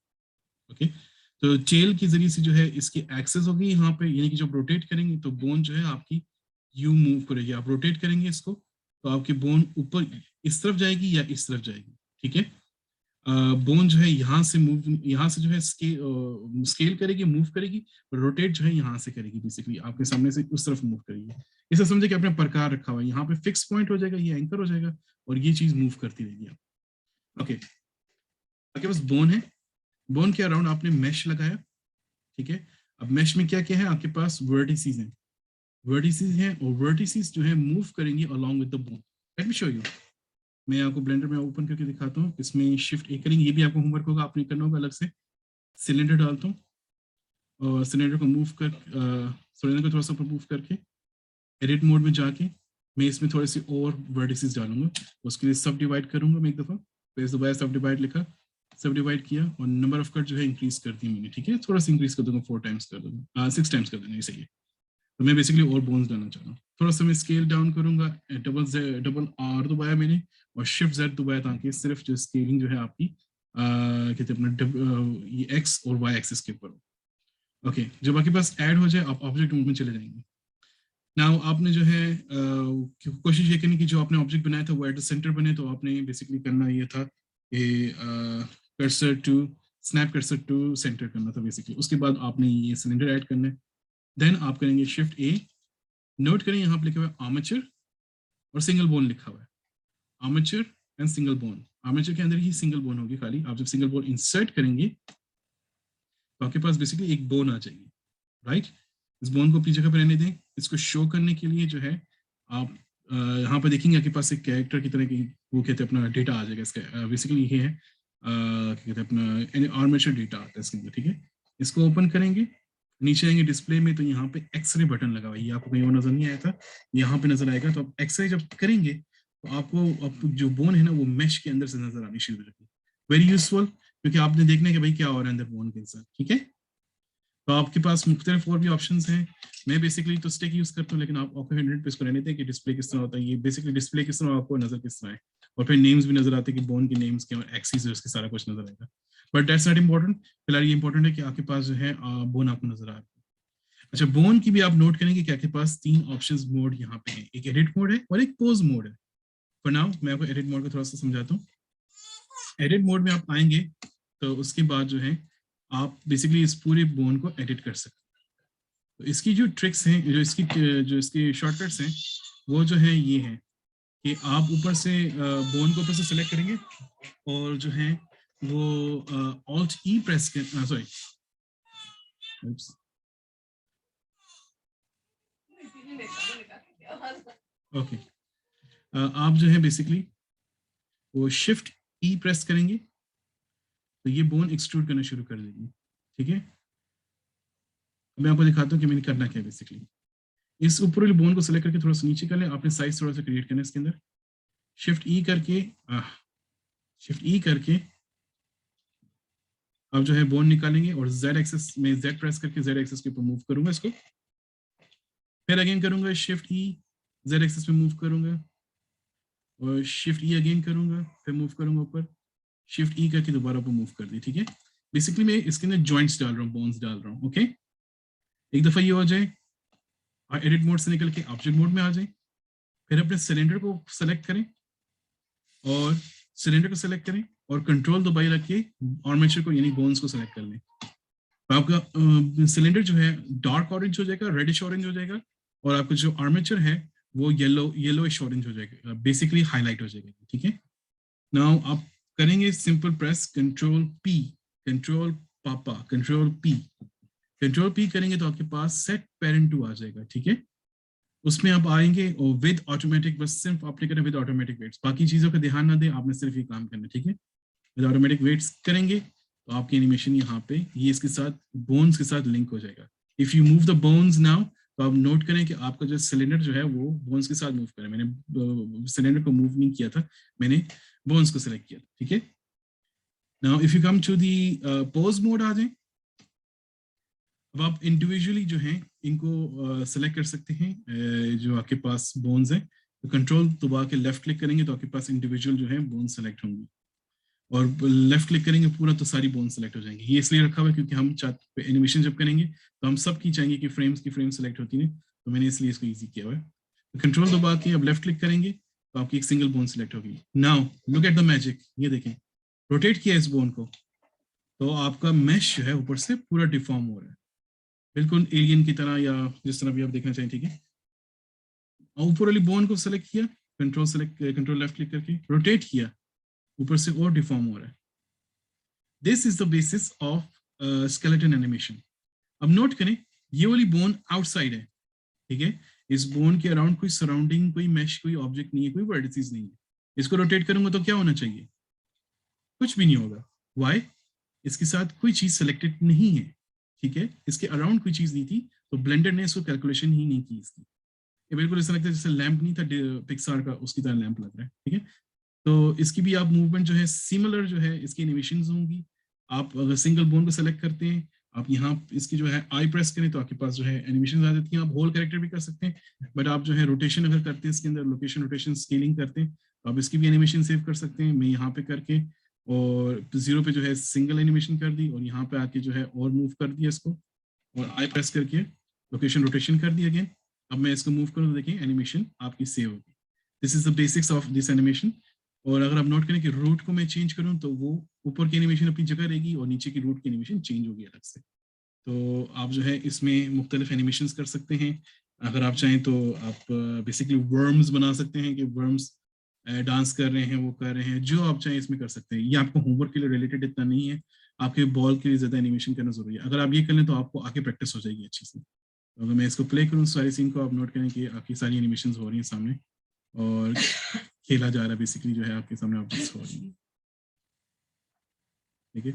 ओके। तो टेल के जरिए से जो है इसकी एक्सेस होगी यहाँ पे, यानी कि जब रोटेट करेंगे तो बोन जो है आपकी यू मूव करेगी। आप रोटेट करेंगे इसको तो आपकी बोन ऊपर इस तरफ जाएगी या इस तरफ जाएगी, ठीक है। बोन जो है यहाँ से मूव, यहाँ से जो है स्केल करेगी, मूव करेगी, और रोटेट जो है यहाँ से करेगी, बेसिकली आपके सामने से उस तरफ मूव करेगी। इसे समझे कि आपने प्रकार रखा हुआ है, यहाँ पे फिक्स पॉइंट हो जाएगा, ये एंकर हो जाएगा और ये चीज मूव करती रहेगी। ओके, आपके पास बोन है, बोन के अराउंड आपने मैश लगाया, ठीक है। अब मैश में क्या क्या है, आपके पास वर्टिसेस हैं, वर्टिसेस हैं, और वर्टिसेस जो है मूव करेंगे along with the bone. Let me show you. मैं आपको ब्लेंडर में ओपन करके दिखाता हूँ। इसमें शिफ्ट ए करेंगे, ये भी आपको होमवर्क होगा, आपने करना होगा अलग से। सिलेंडर डालता हूँ और सिलेंडर को मूव कर, सिलेंडर को थोड़ा सा मूव करके एडिट मोड में जाके मैं इसमें थोड़े से और वर्टिसेस डालूंगा। उसके लिए सब डिवाइड करूंगा मैं एक दफा, पेज दबाया, सब डिवाइड लिखा, सब डिवाइड किया, और नंबर ऑफ कट जो है इंक्रीज कर दी मैंने, ठीक है। थोड़ा सा इंक्रीज कर दूंगा, 4 टाइम्स कर दूंगा, 6 टाइम्स कर देंगे, सही है। तो मैं बेसिकली और बोन्स डालना चाह रहा हूँ। थोड़ा सा मैं स्केल डाउन करूंगा, डबल आर दबाया मैंने और शिफ्ट जेड दबाया, ताकि सिर्फ जो स्केलिंग जो है आपकी कहते हैं अपना ये एक्स और वाई एक्सिस के ऊपर हो। ओके, जब आपके पास ऐड हो जाए आप ऑब्जेक्ट मोड में चले जाएंगे। नाउ आपने जो है कोशिश ये करनी कि जो आपने ऑब्जेक्ट बनाया था वो एट द सेंटर बने। तो आपने बेसिकली करना ये था कि cursor to snap cursor to centre करना था बेसिकली। उसके बाद आपने ये सिलेंडर ऐड करना है। देन आप करेंगे शिफ्ट ए नोट करें यहाँ पे लिखा हुआ है आर्मेचर और सिंगल बोन लिखा हुआ है, armature and single bone. Armature के अंदर ही सिंगल बोन होगी खाली। आप जब सिंगल बोन इंसर्ट करेंगे तो आपके पास बेसिकली एक बोन आ जाएगी, राइट। इस बोन को अपनी जगह पर रहने दें। इसको शो करने के लिए जो है आप यहाँ पर देखेंगे आपके पास एक कैरेक्टर की तरह की वो कहते हैं अपना डेटा आ जाएगा इसका। बेसिकली ये है क्या कहते हैं अपना आर्मेचर डेटा आता है इसके अंदर, ठीक है। इसको ओपन करेंगे, नीचे आएंगे डिस्प्ले में तो यहाँ पे एक्सरे बटन लगा हुआ है, ये आपको कहीं और नजर नहीं आया था, यहाँ पे नजर आएगा। तो आप एक्सरे जब करेंगे तो आपको जो बोन है ना वो मैश के अंदर से नजर आनी शुरू हो जाती है। वेरी यूजफुल, क्योंकि आपने देखना है कि भाई क्या हो रहा है अंदर बोन के साथ, ठीक है। तो आपके पास मुख्तलिफ और भी ऑप्शंस हैं। मैं बेसिकली तो स्टिक यूज करता हूँ, लेकिन आप आपको 100 पे इसको रहने दें कि डिस्प्ले किस तरह होता है। ये बेसिकली डिस्प्ले किस तरह आपको नजर किस तरह है, और फिर नेम्स भी नजर आते हैं कि बोन के नेम्स के और एक्सिस है उसके सारा कुछ नजर आएगा। बट दैट्स नॉट इम्पोर्टेंट, फिलहाल ये इंपॉर्टेंट है कि आपके पास जो है बोन आपको नजर आ रहा है। अच्छा, बोन की भी आप नोट करेंगे कि आपके पास 3 ऑप्शंस मोड यहाँ पे हैं, एक एडिट मोड है और एक पोज मोड है। फॉर नाउ मैं आपको एडिट मोड को थोड़ा सा समझाता हूँ। एडिट मोड में आप आएंगे तो उसके बाद जो है आप बेसिकली इस पूरे बोन को एडिट कर सकते हैं। तो इसकी जो ट्रिक्स हैं, जो इसकी शॉर्टकट्स हैं, वो जो है ये है कि आप ऊपर से बोन को ऊपर से सिलेक्ट करेंगे और जो है वो ऑल्ट ई प्रेस कर, सॉरी ओके, आप जो है बेसिकली वो शिफ्ट ई प्रेस करेंगे तो ये बोन एक्सट्रूड करना शुरू कर देगी, ठीक है। मैं आपको दिखाता हूँ कि मैंने करना क्या है। बेसिकली इस ऊपर वाले बोन को सिलेक्ट करके थोड़ा सा नीचे कर लें, आपने साइज थोड़ा सा क्रिएट करना है इसके अंदर। शिफ्ट ई करके अब जो है बोन निकालेंगे और जेड एक्सेस में जेड प्रेस करके जेड एक्सेस के ऊपर मूव करूंगा इसको, फिर अगेन करूंगा शिफ्ट ई, जेड एक्सेस में मूव करूंगा और शिफ्ट ई अगेन करूंगा, फिर मूव करूंगा ऊपर, शिफ्ट ई करके दोबारा ऊपर मूव कर दी, ठीक है। बेसिकली मैं इसके अंदर जॉइंट्स डाल रहा हूँ, बोन्स डाल रहा हूँ, ओके। एक दफा ये हो जाए और एडिट मोड से निकल के ऑब्जेक्ट मोड में आ जाए, फिर अपने सिलेंडर को सेलेक्ट करें और और कंट्रोल दबाए रख के आर्मेचर को यानी बोन्स को सेलेक्ट कर लें। तो आपका सिलेंडर जो है डार्क ऑरेंज हो जाएगा, रेडिश ऑरेंज हो जाएगा, और आपका जो आर्मेचर है वो येलोइश ऑरेंज हो जाएगा, बेसिकली हाईलाइट हो जाएगा, ठीक है। नाउ आप करेंगे simple press control P, control P करेंगे तो आपके पास सेट पेरेंट टू आ जाएगा, ठीक है। उसमें आप आएंगे और विद ऑटोमेटिक, बस सिर्फ आपने करना विद ऑटोमेटिक वेट्स, बाकी चीजों का ध्यान ना दें, आपने सिर्फ ये काम करना, ठीक है। विद ऑटोमेटिक वेट्स करेंगे तो आपकी एनिमेशन यहाँ पे ये इसके साथ बोन्स के साथ लिंक हो जाएगा। If you move the bones now तो आप नोट करें कि आपका जो सिलेंडर जो है वो बोन्स के साथ मूव करे। मैंने सिलेंडर को मूव नहीं किया था, मैंने बोन्स को सिलेक्ट किया, ठीक है। Now if you come to the pose mode आ जाए, अब आप इंडिविजुअली जो है इनको सेलेक्ट कर सकते हैं जो आपके पास बोन्स हैं। तो कंट्रोल दबा के लेफ्ट क्लिक करेंगे तो आपके पास इंडिविजुअल जो है बोन सेलेक्ट होंगी, और लेफ्ट क्लिक करेंगे पूरा तो सारी बोन सेलेक्ट हो जाएंगी। ये इसलिए रखा हुआ है क्योंकि हम एनिमेशन जब करेंगे तो हम सब की चाहेंगे कि फ्रेम्स की फ्रेम सेलेक्ट होती है, तो मैंने इसलिए इसको इजी किया हुआ है। तो कंट्रोल दबा के अब लेफ्ट क्लिक करेंगे तो आपकी एक सिंगल बोन सेलेक्ट होगी। Now look at the magic, ये देखें रोटेट किया इस बोन को तो आपका मैश जो है ऊपर से पूरा डिफॉर्म हो रहा है, बिल्कुल एलियन की तरह या जिस तरह भी आप देखना चाहें, ठीक है। ऊपर वाली बोन को सेलेक्ट किया, कंट्रोल लेफ्ट क्लिक करके रोटेट किया, ऊपर से और डिफॉर्म हो रहा है। This is the basis of skeleton animation. अब नोट करें ये वाली बोन आउटसाइड है, ठीक है। इस बोन के अराउंड कोई सराउंडिंग, कोई मैश, कोई ऑब्जेक्ट नहीं है, कोई वर्टिसेस नहीं है। इसको रोटेट करूंगा तो क्या होना चाहिए, कुछ भी नहीं होगा। व्हाई? इसके साथ कोई चीज सेलेक्टेड नहीं है, ठीक है। इसके अराउंड कोई चीज नहीं थी तो ब्लेंडर ने इसको कैलकुलेशन ही नहीं की इसकी। ये बिल्कुल ऐसा लगता है जैसे लैंप नहीं था पिक्सार का, उसकी तरह लैंप लग रहा है, ठीक है। तो इसकी भी आप मूवमेंट जो है सिमिलर जो है इसकी एनिमेशंस होंगी। आप अगर सिंगल बोन को सेलेक्ट करते हैं, आप यहाँ इसकी जो है आई प्रेस करें तो आपके पास जो है एनिमेशन आ जाती है। आप होल कैरेक्टर भी कर सकते हैं, बट आप जो है रोटेशन अगर करते हैं इसके अंदर, लोकेशन रोटेशन स्केलिंग करते हैं तो आप इसकी भी एनिमेशन सेव कर सकते हैं। मैं यहाँ पे करके और 0 पे जो है सिंगल एनिमेशन कर दी और यहाँ पे आके जो है और मूव कर दिया इसको, और आई प्रेस करके लोकेशन रोटेशन कर दी अगेन। अब मैं इसको मूव करूँ तो देखिए एनिमेशन आपकी सेव होगी। This is the basics of this animation. और अगर आप नोट करें कि रूट को मैं चेंज करूं तो वो ऊपर की एनिमेशन अपनी जगह रहेगी और नीचे की रूट की एनिमेशन चेंज होगी अलग से। तो आप जो है इसमें मुख्तलिफ एनिमेशंस कर सकते हैं। अगर आप चाहें तो आप बेसिकली वर्म्स बना सकते हैं कि वर्म्स डांस कर रहे हैं, वो कर रहे हैं, जो आप चाहें इसमें कर सकते हैं। ये आपको होमवर्क के लिए रिलेटेड इतना नहीं है, आपके बॉल के लिए ज्यादा एनिमेशन करना जरूरी है। अगर आप ये कर लें तो आपको आगे प्रैक्टिस हो जाएगी अच्छी से। तो अगर मैं इसको प्ले करूँ सारी सीन को, आप नोट करें कि आपकी सारी एनिमेशन हो रही हैं सामने और खेला जा रहा है, बेसिकली जो है आपके सामने ऑब्जेक्ट्स हो रही है। ठीक है,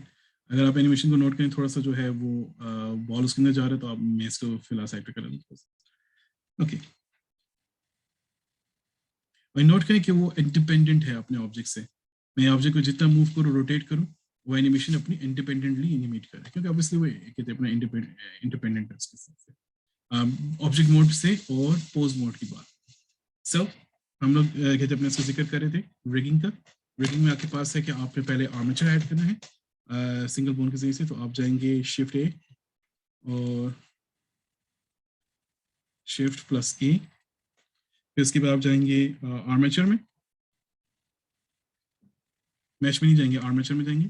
अगर आप एनिमेशन को नोट करें थोड़ा सा जो है वो बॉल उसके अंदर जा रहा है, तो आप मैं इसको फिलहाल साइड पे कर लूँ। ओके, और नोट करें कि वो इंडिपेंडेंट है अपने ऑब्जेक्ट से। मैं ऑब्जेक्ट को जितना मूव करूँ, रोटेट करूँ, वो एनिमेशन अपनी इंडिपेंडेंटली एनिमेट करे, क्योंकि ऑब्वियसली वो कहते हैं अपना इंडिपेंडेंट है उसके साथ ऑब्जेक्ट मोड से। और पोज मोड की बात, सो हम लोग कहते हैं अपने इसका जिक्र कर रहे थे रिगिंग का। रिगिंग में आपके पास है कि आपने पहले आर्मेचर ऐड करना है सिंगल बोन के जरिए से। तो आप जाएंगे शिफ्ट ए और शिफ्ट प्लस ए, फिर उसके बाद आप जाएंगे आर्मेचर में, मैश में नहीं जाएंगे, आर्मेचर में जाएंगे।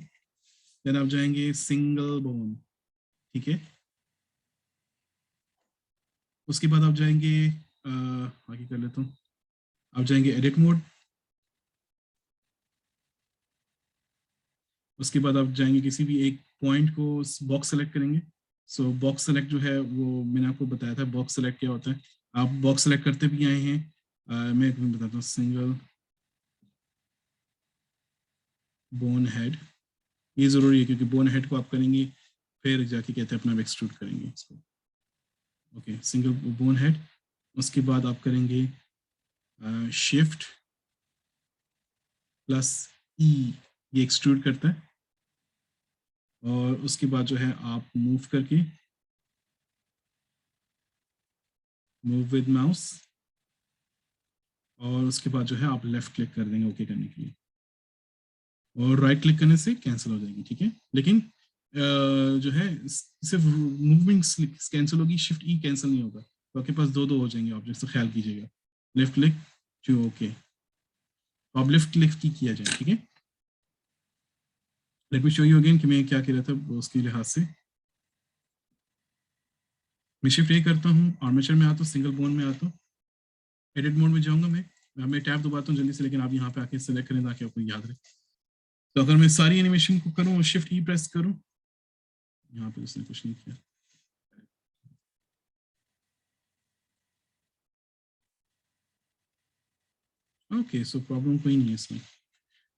देन आप जाएंगे सिंगल बोन, ठीक है। उसके बाद आप जाएंगे आगे कर लेता हूँ, आप जाएंगे एडिट मोड। उसके बाद आप जाएंगे किसी भी एक पॉइंट को बॉक्स सेलेक्ट करेंगे। सो बॉक्स सेलेक्ट जो है वो मैंने आपको बताया था बॉक्स सेलेक्ट क्या होता है। आप बॉक्स सेलेक्ट करते भी आए हैं। मैं बताता हूँ, सिंगल बोन हेड, ये जरूरी है क्योंकि बोन हेड को आप करेंगे फिर जाके कहते हैं अपना एक्सट्रूड करेंगे इसको। Okay, single bone head. उसके बाद आप करेंगे शिफ्ट प्लस ई, ये एक्सट्रूड करता है। और उसके बाद जो है आप मूव करके, मूव विद माउस, और उसके बाद जो है आप लेफ्ट क्लिक कर देंगे ओके करने के लिए, और राइट क्लिक करने से कैंसिल हो जाएगी। ठीक है, लेकिन जो है सिर्फ मूवमेंट कैंसिल होगी, शिफ्ट ई कैंसिल नहीं होगा। तो आपके पास दो दो हो जाएंगे ऑब्जेक्ट, तो ख्याल कीजिएगा। लेफ्ट क्लिक टू ओके, तो आप लेफ्ट क्लिक की किया जाए। ठीक है, let me show you again कि मैं क्या कह रहा था उसके लिहाज से। मैं शिफ्ट ए करता हूँ, आर्मेचर में आता हूँ, सिंगल बोन में आता हूँ, एडिट मोड में जाऊंगा मैं टैब दबाता हूँ जल्दी से, लेकिन आप यहाँ पे आके सेलेक्ट करें ताकि आपको याद रहे। तो अगर मैं सारी एनिमेशन को करूँ और शिफ्ट ई प्रेस करूँ, यहाँ पे उसने कुछ नहीं किया। ओके, सो प्रॉब्लम कोई नहीं है इसमें।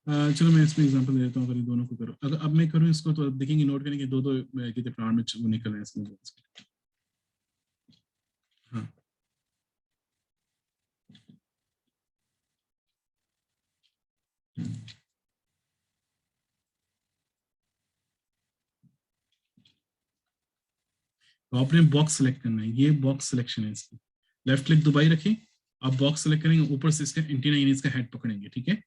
चलो मैं इसमें एग्जांपल दे देता हूँ। अगर ये दोनों को करो, अगर अब मैं करूँ इसको, तो देखेंगे, नोट करेंगे दो दो कितने प्राण में वो निकल रहे हैं इसमें। हाँ, तो आपने बॉक्स सेलेक्ट करना है, ये बॉक्स सिलेक्शन है इसकी। लेफ्ट क्लिक दबाई रखें, आप बॉक्स सेलेक्ट करेंगे, ऊपर से इसका एंटीना यानी इसका हेड पकड़ेंगे। ठीक है,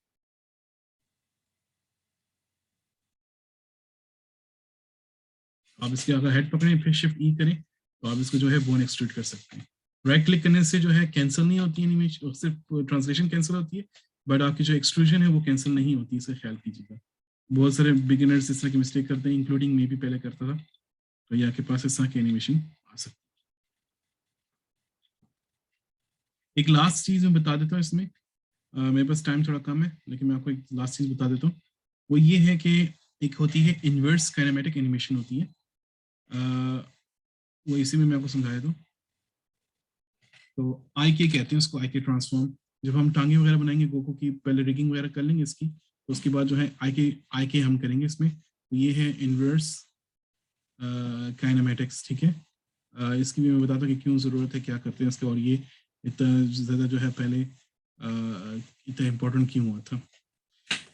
आप इसके अगर हेड पकड़ें फिर शिफ्ट ई करें, तो आप इसको जो है बोन एक्सट्रूड कर सकते हैं। राइट क्लिक करने से जो है कैंसिल नहीं होती है एनिमेशन, सिर्फ ट्रांसलेशन कैंसिल होती है, बट आपकी जो एक्सट्रूजन है वो कैंसिल नहीं होती, इसका ख्याल कीजिएगा। बहुत सारे बिगिनर्स इस तरह की मिस्टेक करते हैं, इंक्लूडिंग मैं भी पहले करता था। तो ये आपके पास इस तरह की एनिमेशन आ सकती है। एक लास्ट चीज मैं बता देता हूँ इसमें, मेरे पास टाइम थोड़ा कम है, लेकिन मैं आपको एक लास्ट चीज बता देता हूँ। वो ये है कि एक होती है इनवर्स काइनेमेटिक एनिमेशन होती है, वो इसी में मैं आपको समझाया दूँ। तो आई के कहते हैं उसको, आई के ट्रांसफॉर्म। जब हम टांगे वगैरह बनाएंगे गोकू की, पहले रिगिंग वगैरह कर लेंगे इसकी, तो उसके बाद जो है आई के हम करेंगे इसमें। तो ये है इनवर्स काइनेमेटिक्स। ठीक है, इसकी भी मैं बताता हूँ कि क्यों ज़रूरत है, क्या करते हैं इसका, और ये इतना ज़्यादा जो है पहले इतना इम्पोर्टेंट क्यों हुआ था।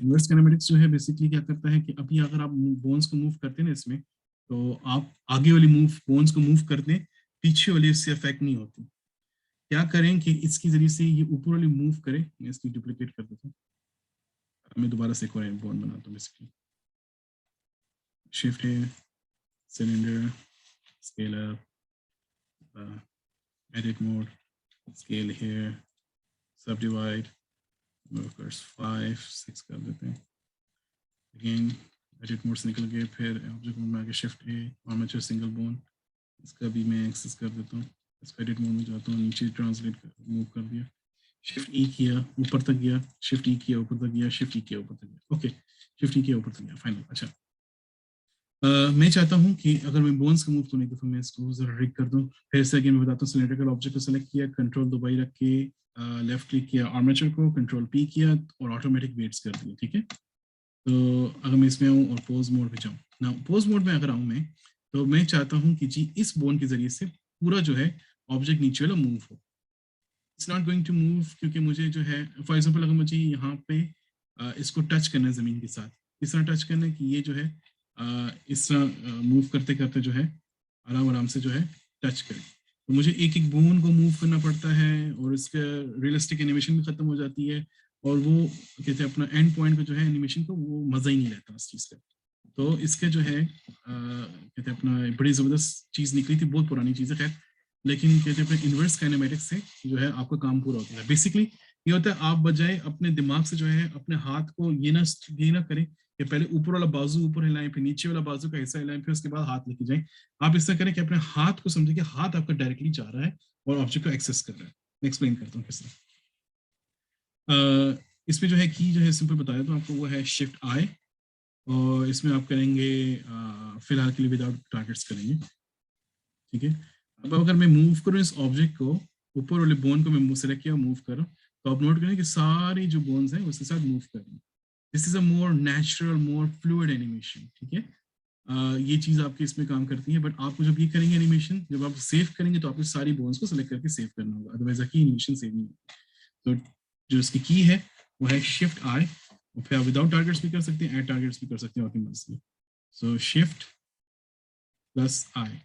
इनवर्स काइनेमेटिक्स जो है बेसिकली क्या करता है कि अभी अगर आप बोन्स को मूव करते हैं ना इसमें, तो आप आगे वाली बोन्स को मूव करते हैं, पीछे वाली इससे अफेक्ट नहीं होती। क्या करें कि इसके जरिए से ये ऊपर वाली मूव करे। मैं इसकी डुप्लीकेट कर देता हूँ, मैं दोबारा से एक और बोन बनाता हूँ। बेसिकली शिफ्ट है, cylinder, scale up, edit mode, scale here, subdivide, workers 5, 6 कर देते हैं। अगेन edit mode से निकल गए, फिर ऑब्जेक्ट मोड में आके शिफ्ट ए, आर्मेचर सिंगल बोन, इसका भी मैं एक्सेस कर देता हूँ। एडिट मोड में जाता हूँ, नीचे ट्रांसलेट मूव कर दिया, शिफ्ट ई किया ऊपर तक गया, शिफ्ट ई किया ऊपर तक गया, शिफ्ट ई किया ऊपर तक गया, ओके शिफ्ट ई किया ऊपर तक गया, फाइनल। अच्छा मैं चाहता हूँ कि अगर मैं बोन्स का मूव तो नहीं तो फिर मैं इसको जरा रिग कर दूँ। फिर से अगेन मैं बताता हूँ, सिलेक्टेड ऑब्जेक्ट को सेलेक्ट किया, कंट्रोल दबाई रख के लेफ्ट क्लिक किया आर्मेचर को, कंट्रोल पी किया और ऑटोमेटिक वेट्स कर दिए, ठीक है। तो अगर मैं इसमें आऊँ और पोज मोड पे जाऊँ ना, पोज मोड में अगर आऊँ मैं, तो मैं चाहता हूँ कि जी इस बोन के जरिए से पूरा जो है ऑब्जेक्ट नीचे वाला मूव हो। It's not going to move क्योंकि मुझे जो है फॉर एग्जांपल अगर मुझे यहाँ पे इसको टच करना है ज़मीन के साथ, इस तरह टच करना है कि ये जो है इस तरह मूव करते करते जो है आराम आराम से जो है टच करे, तो मुझे एक एक बोन को मूव करना पड़ता है और इसका रियलिस्टिक एनिमेशन भी खत्म हो जाती है और वो कहते हैं अपना एंड पॉइंट पे जो है एनिमेशन को वो मज़ा ही नहीं रहता उस चीज़ का। तो इसके जो है कहते हैं अपना बड़ी ज़बरदस्त चीज़ निकली थी, बहुत पुरानी चीज़ है खैर, लेकिन कहते हैं अपने इन्वर्स काइनेमेटिक्स से जो है आपका काम पूरा होता है। बेसिकली ये होता है आप बजाय अपने दिमाग से जो है अपने हाथ को ये ना करें कि पहले ऊपर वाला बाजू ऊपर हिलाएं, फिर नीचे वाला बाजू का हिस्सा हिलाएं, फिर उसके बाद हाथ लेके जाएं। आप इस तरह करें कि अपने हाथ को समझे कि हाथ आपका डायरेक्टली जा रहा है और ऑब्जेक्ट को एक्सेस कर रहा है। मैं एक्सप्लेन करता हूँ किस तरह। इसमें जो है की जो है सिंपल बताया तो आपको वो है शिफ्ट आई, और इसमें आप करेंगे फिलहाल के लिए विदाउट टारगेट्स करेंगे, ठीक है। अब अगर मैं मूव करूँ इस ऑब्जेक्ट को, ऊपर वाले बोन को मैं सेलेक्ट किया मूव करूँ, तो आप नोट करें कि सारी जो बोन्स हैं उसके साथ मूव करेंगे। This is a more natural more fluid animation, ठीक है। ये चीज आपकी इसमें काम करती है, बट आपको जब ये करेंगे एनिमेशन, जब आप सेव करेंगे तो आपको सारी बोन्स को सेलेक्ट करके सेव करना होगा, अदरवाइज आपकी एनिमेशन सेव नहीं होगी। तो जो इसकी की है वो है शिफ्ट आई, फिर आप विदाउट टारगेट्स भी कर सकते हैं, ऐड टारगेट्स भी कर सकते हैं अपनी मर्जी से। सो शिफ्ट प्लस आई,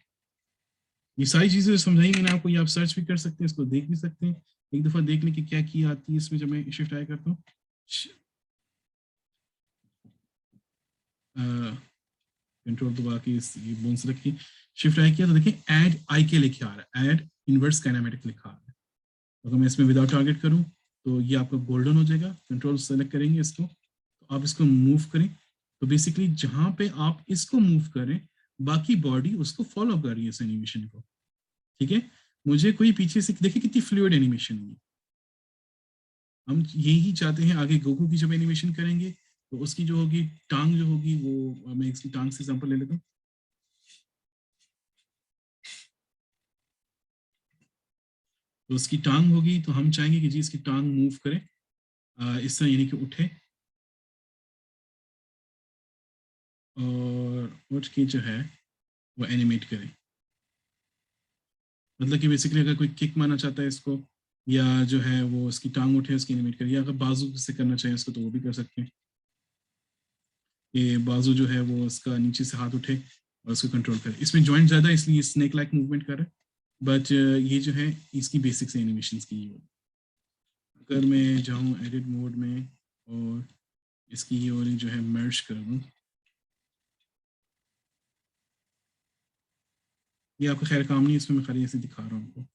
ये सारी चीजें जो समझाई मैंने आपको, ये आप सर्च भी कर सकते हैं, इसको देख भी सकते हैं, एक दफा देखने की क्या की आती है इसमें जब मैं शिफ्ट आई करता हूँ। कंट्रोल दबा के ये बोन्स रखी, शिफ्ट आई किया तो देखिए ऐड आई के लिखे आ रहा है, ऐड इनवर्स काइनेमेटिक लिखा आ रहा है। अगर मैं इसमें विदाउट टारगेट करूँ तो ये आपका गोल्डन हो जाएगा। कंट्रोल सेलेक्ट करेंगे इसको, तो आप इसको मूव करें, तो बेसिकली जहां पे आप इसको मूव करें बाकी बॉडी उसको फॉलो कर रही है इस एनिमेशन को, ठीक है। मुझे कोई पीछे से देखिए कितनी फ्लूइड एनिमेशन है। हम यही चाहते हैं आगे गोकू की जब एनिमेशन करेंगे तो उसकी जो होगी टांग जो होगी वो, मैं इसकी टांग से एग्जांपल ले लेता हूँ। तो उसकी टांग होगी तो हम चाहेंगे कि जी इसकी टांग मूव करे इस तरह, यानी कि उठे और उठ के जो है वो एनिमेट करे। मतलब कि बेसिकली अगर कोई किक मारना चाहता है इसको, या जो है वो उसकी टांग उठे उसकी एनिमेट करे, या अगर बाजू से करना चाहे इसको तो वो भी कर सकते हैं। ये बाजू जो है वो उसका नीचे से हाथ उठे और उसको कंट्रोल करे। इसमें जॉइंट ज़्यादा है इसलिए स्नेक लाइक मूवमेंट कर रहा है, बट ये जो है इसकी बेसिक्स एनिमेशन की। अगर मैं जाऊँ एडिट मोड में और इसकी ये और जो है मर्ज कर दूँ, ये आपका खैर काम नहीं, इसमें मैं खाली ऐसे दिखा रहा हूँ आपको।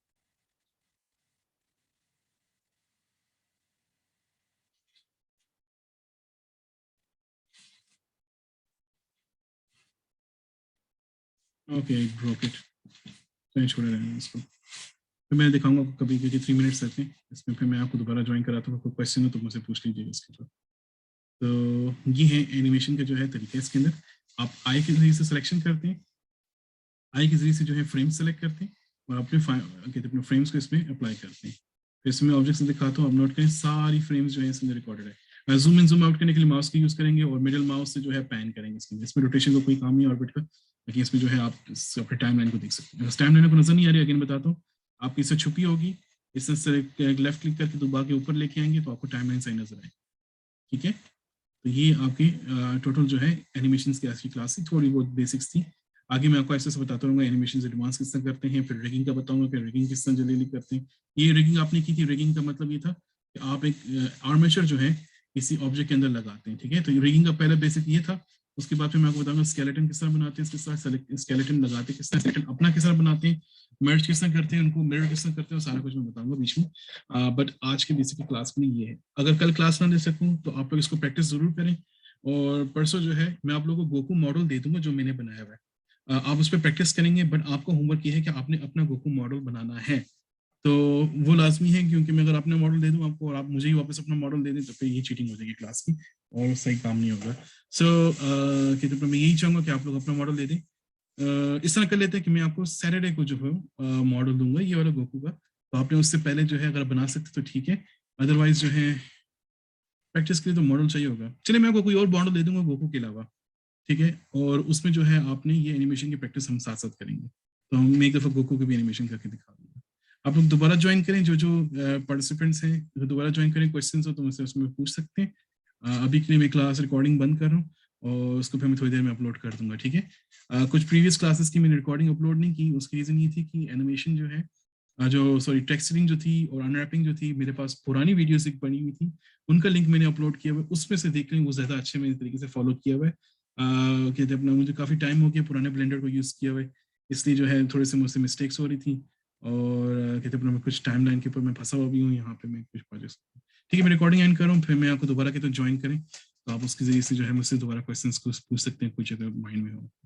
ओके ब्रोक इट, तो छोड़े रहने इसको, फिर मैं दिखाऊंगा आपको कभी, क्योंकि 3 मिनट्स रहते हैं इसमें, फिर मैं आपको दोबारा ज्वाइन कराता हूँ। कोई क्वेश्चन हो तो मुझसे पूछ लीजिएगा इसके ऊपर। तो ये है एनिमेशन का जो है तरीका। इसके अंदर आप आई के जरिए से सिलेक्शन करते हैं, आई के जरिए से जो है फ्रेम सेलेक्ट करते हैं और अपने कहते हैं अपने फ्रेम्स को इसमें अप्लाई करते हैं। फिर इसमें ऑब्जेक्ट्स दिखाता हूँ, आप नोट करें सारी फ्रेम्स जो है इसमें रिकॉर्डेड है। जूम इन जूम आउट करने के लिए माउस का यूज करेंगे और मिडिल माउस से जो है पैन करेंगे इसमें रोटेशन का कोई काम नहीं ऑर्बिट का, लेकिन इसमें जो है आप अपने टाइमलाइन को देख सकते हैं। टाइम लाइन को नजर नहीं आ रही, अगेन बताता हूँ, आपकी इससे छुपी होगी, इससे लेफ्ट क्लिक करके दबा के ऊपर लेके आएंगे तो आपको टाइमलाइन सही नजर आएगी, ठीक है। तो ये आपकी टोटल जो है एनिमेशन की आज की क्लास थी, थोड़ी बहुत बेसिक्स थी। आगे मैं आपको ऐसे से बताता रहूँगा एनिमेशन एडवांस किस तरह करते हैं, फिर रिगिंग का बताऊंगा कि रिगिंग किस तरह जल्दी करते हैं। ये रिगिंग आपने की थी, रिगिंग का मतलब ये था कि आप एक आर्मेचर जो है किसी ऑब्जेक्ट के अंदर लगाते हैं, ठीक है। तो रिगिंग का पहला बेसिक ये था। उसके बाद फिर मैं आपको बताऊंगा स्केलेटन किस तरह बनाते हैं, किस तरह स्केलेटन लगाते हैं, किस तरह स्केलेटन अपना किस तरह बनाते हैं, मर्ज किस तरह करते हैं, उनको मिरर किस तरह करते हैं, सारा कुछ मैं बताऊंगा बीच में। बट आज के बेसिक क्लास में ये है। अगर कल क्लास ना ले सकूँ तो आप लोग इसको प्रैक्टिस जरूर करें, और परसों जो है मैं आप लोगों को गोकू मॉडल दे दूंगा जो मैंने बनाया हुआ है। आप उस पर प्रैक्टिस करेंगे, बट आपका होमवर्क ये है कि आपने अपना गोकू मॉडल बनाना है। तो वो लाजमी है, क्योंकि मैं अगर अपना मॉडल दे दूं आपको और आप मुझे ही वापस अपना मॉडल दे दें तो फिर ये चीटिंग हो जाएगी क्लास की और सही काम नहीं होगा। सो तो मैं यही चाहूंगा कि आप लोग अपना मॉडल दे दें। इस तरह कर लेते हैं कि मैं आपको सैटरडे को जो है मॉडल दूंगा ये वाला गोकू का, तो आपने उससे पहले जो है अगर बना सकते तो ठीक है, अदरवाइज जो है प्रैक्टिस के लिए तो मॉडल चाहिए होगा। चलिए मैं आपको कोई और मॉडल दे दूंगा गोकू के अलावा, ठीक है, और उसमें जो है आपने ये एनिमेशन की प्रैक्टिस हम साथ साथ करेंगे। तो मैं एक दफ़ा गोकू की भी एनिमेशन करके दिखा दूंगा। आप लोग दोबारा ज्वाइन करें, जो जो पार्टिसिपेंट्स हैं अगर दोबारा ज्वाइन करें, क्वेश्चन हो तो मुझसे उसमें पूछ सकते हैं। अभी के लिए मैं क्लास रिकॉर्डिंग बंद कर रहा हूँ और उसको फिर मैं थोड़ी देर में अपलोड कर दूंगा, ठीक है। कुछ प्रीवियस क्लासेस की मैंने रिकॉर्डिंग अपलोड नहीं की, उसकी रीज़न ये थी कि एनिमेशन जो है जो सॉरी टेक्सचरिंग जो थी और अनरैपिंग जो थी, मेरे पास पुरानी वीडियोस एक बनी हुई थी, उनका लिंक मैंने अपलोड किया हुआ है, उसमें से देख लें, वो ज़्यादा अच्छे मेरे तरीके से फॉलो किया हुआ है। कहते अपना मुझे काफ़ी टाइम हो गया पुराने ब्लेंडर को यूज़ किया हुआ है, इसलिए जो है थोड़े से मुझसे मिस्टेक्स हो रही थी और कहते अपना मैं कुछ टाइमलाइन के ऊपर मैं फंसा हुआ भी हूँ यहाँ पे मैं कुछ प्रोजेक्ट्स। ठीक है, मैं रिकॉर्डिंग एंड कर रहा हूँ, फिर मैं आपको दोबारा कहता हूँ ज्वाइन करें, तो आप उसके जरिए से जो है मुझसे दोबारा क्वेश्चंस को पूछ सकते हैं कुछ अगर माइंड में हो।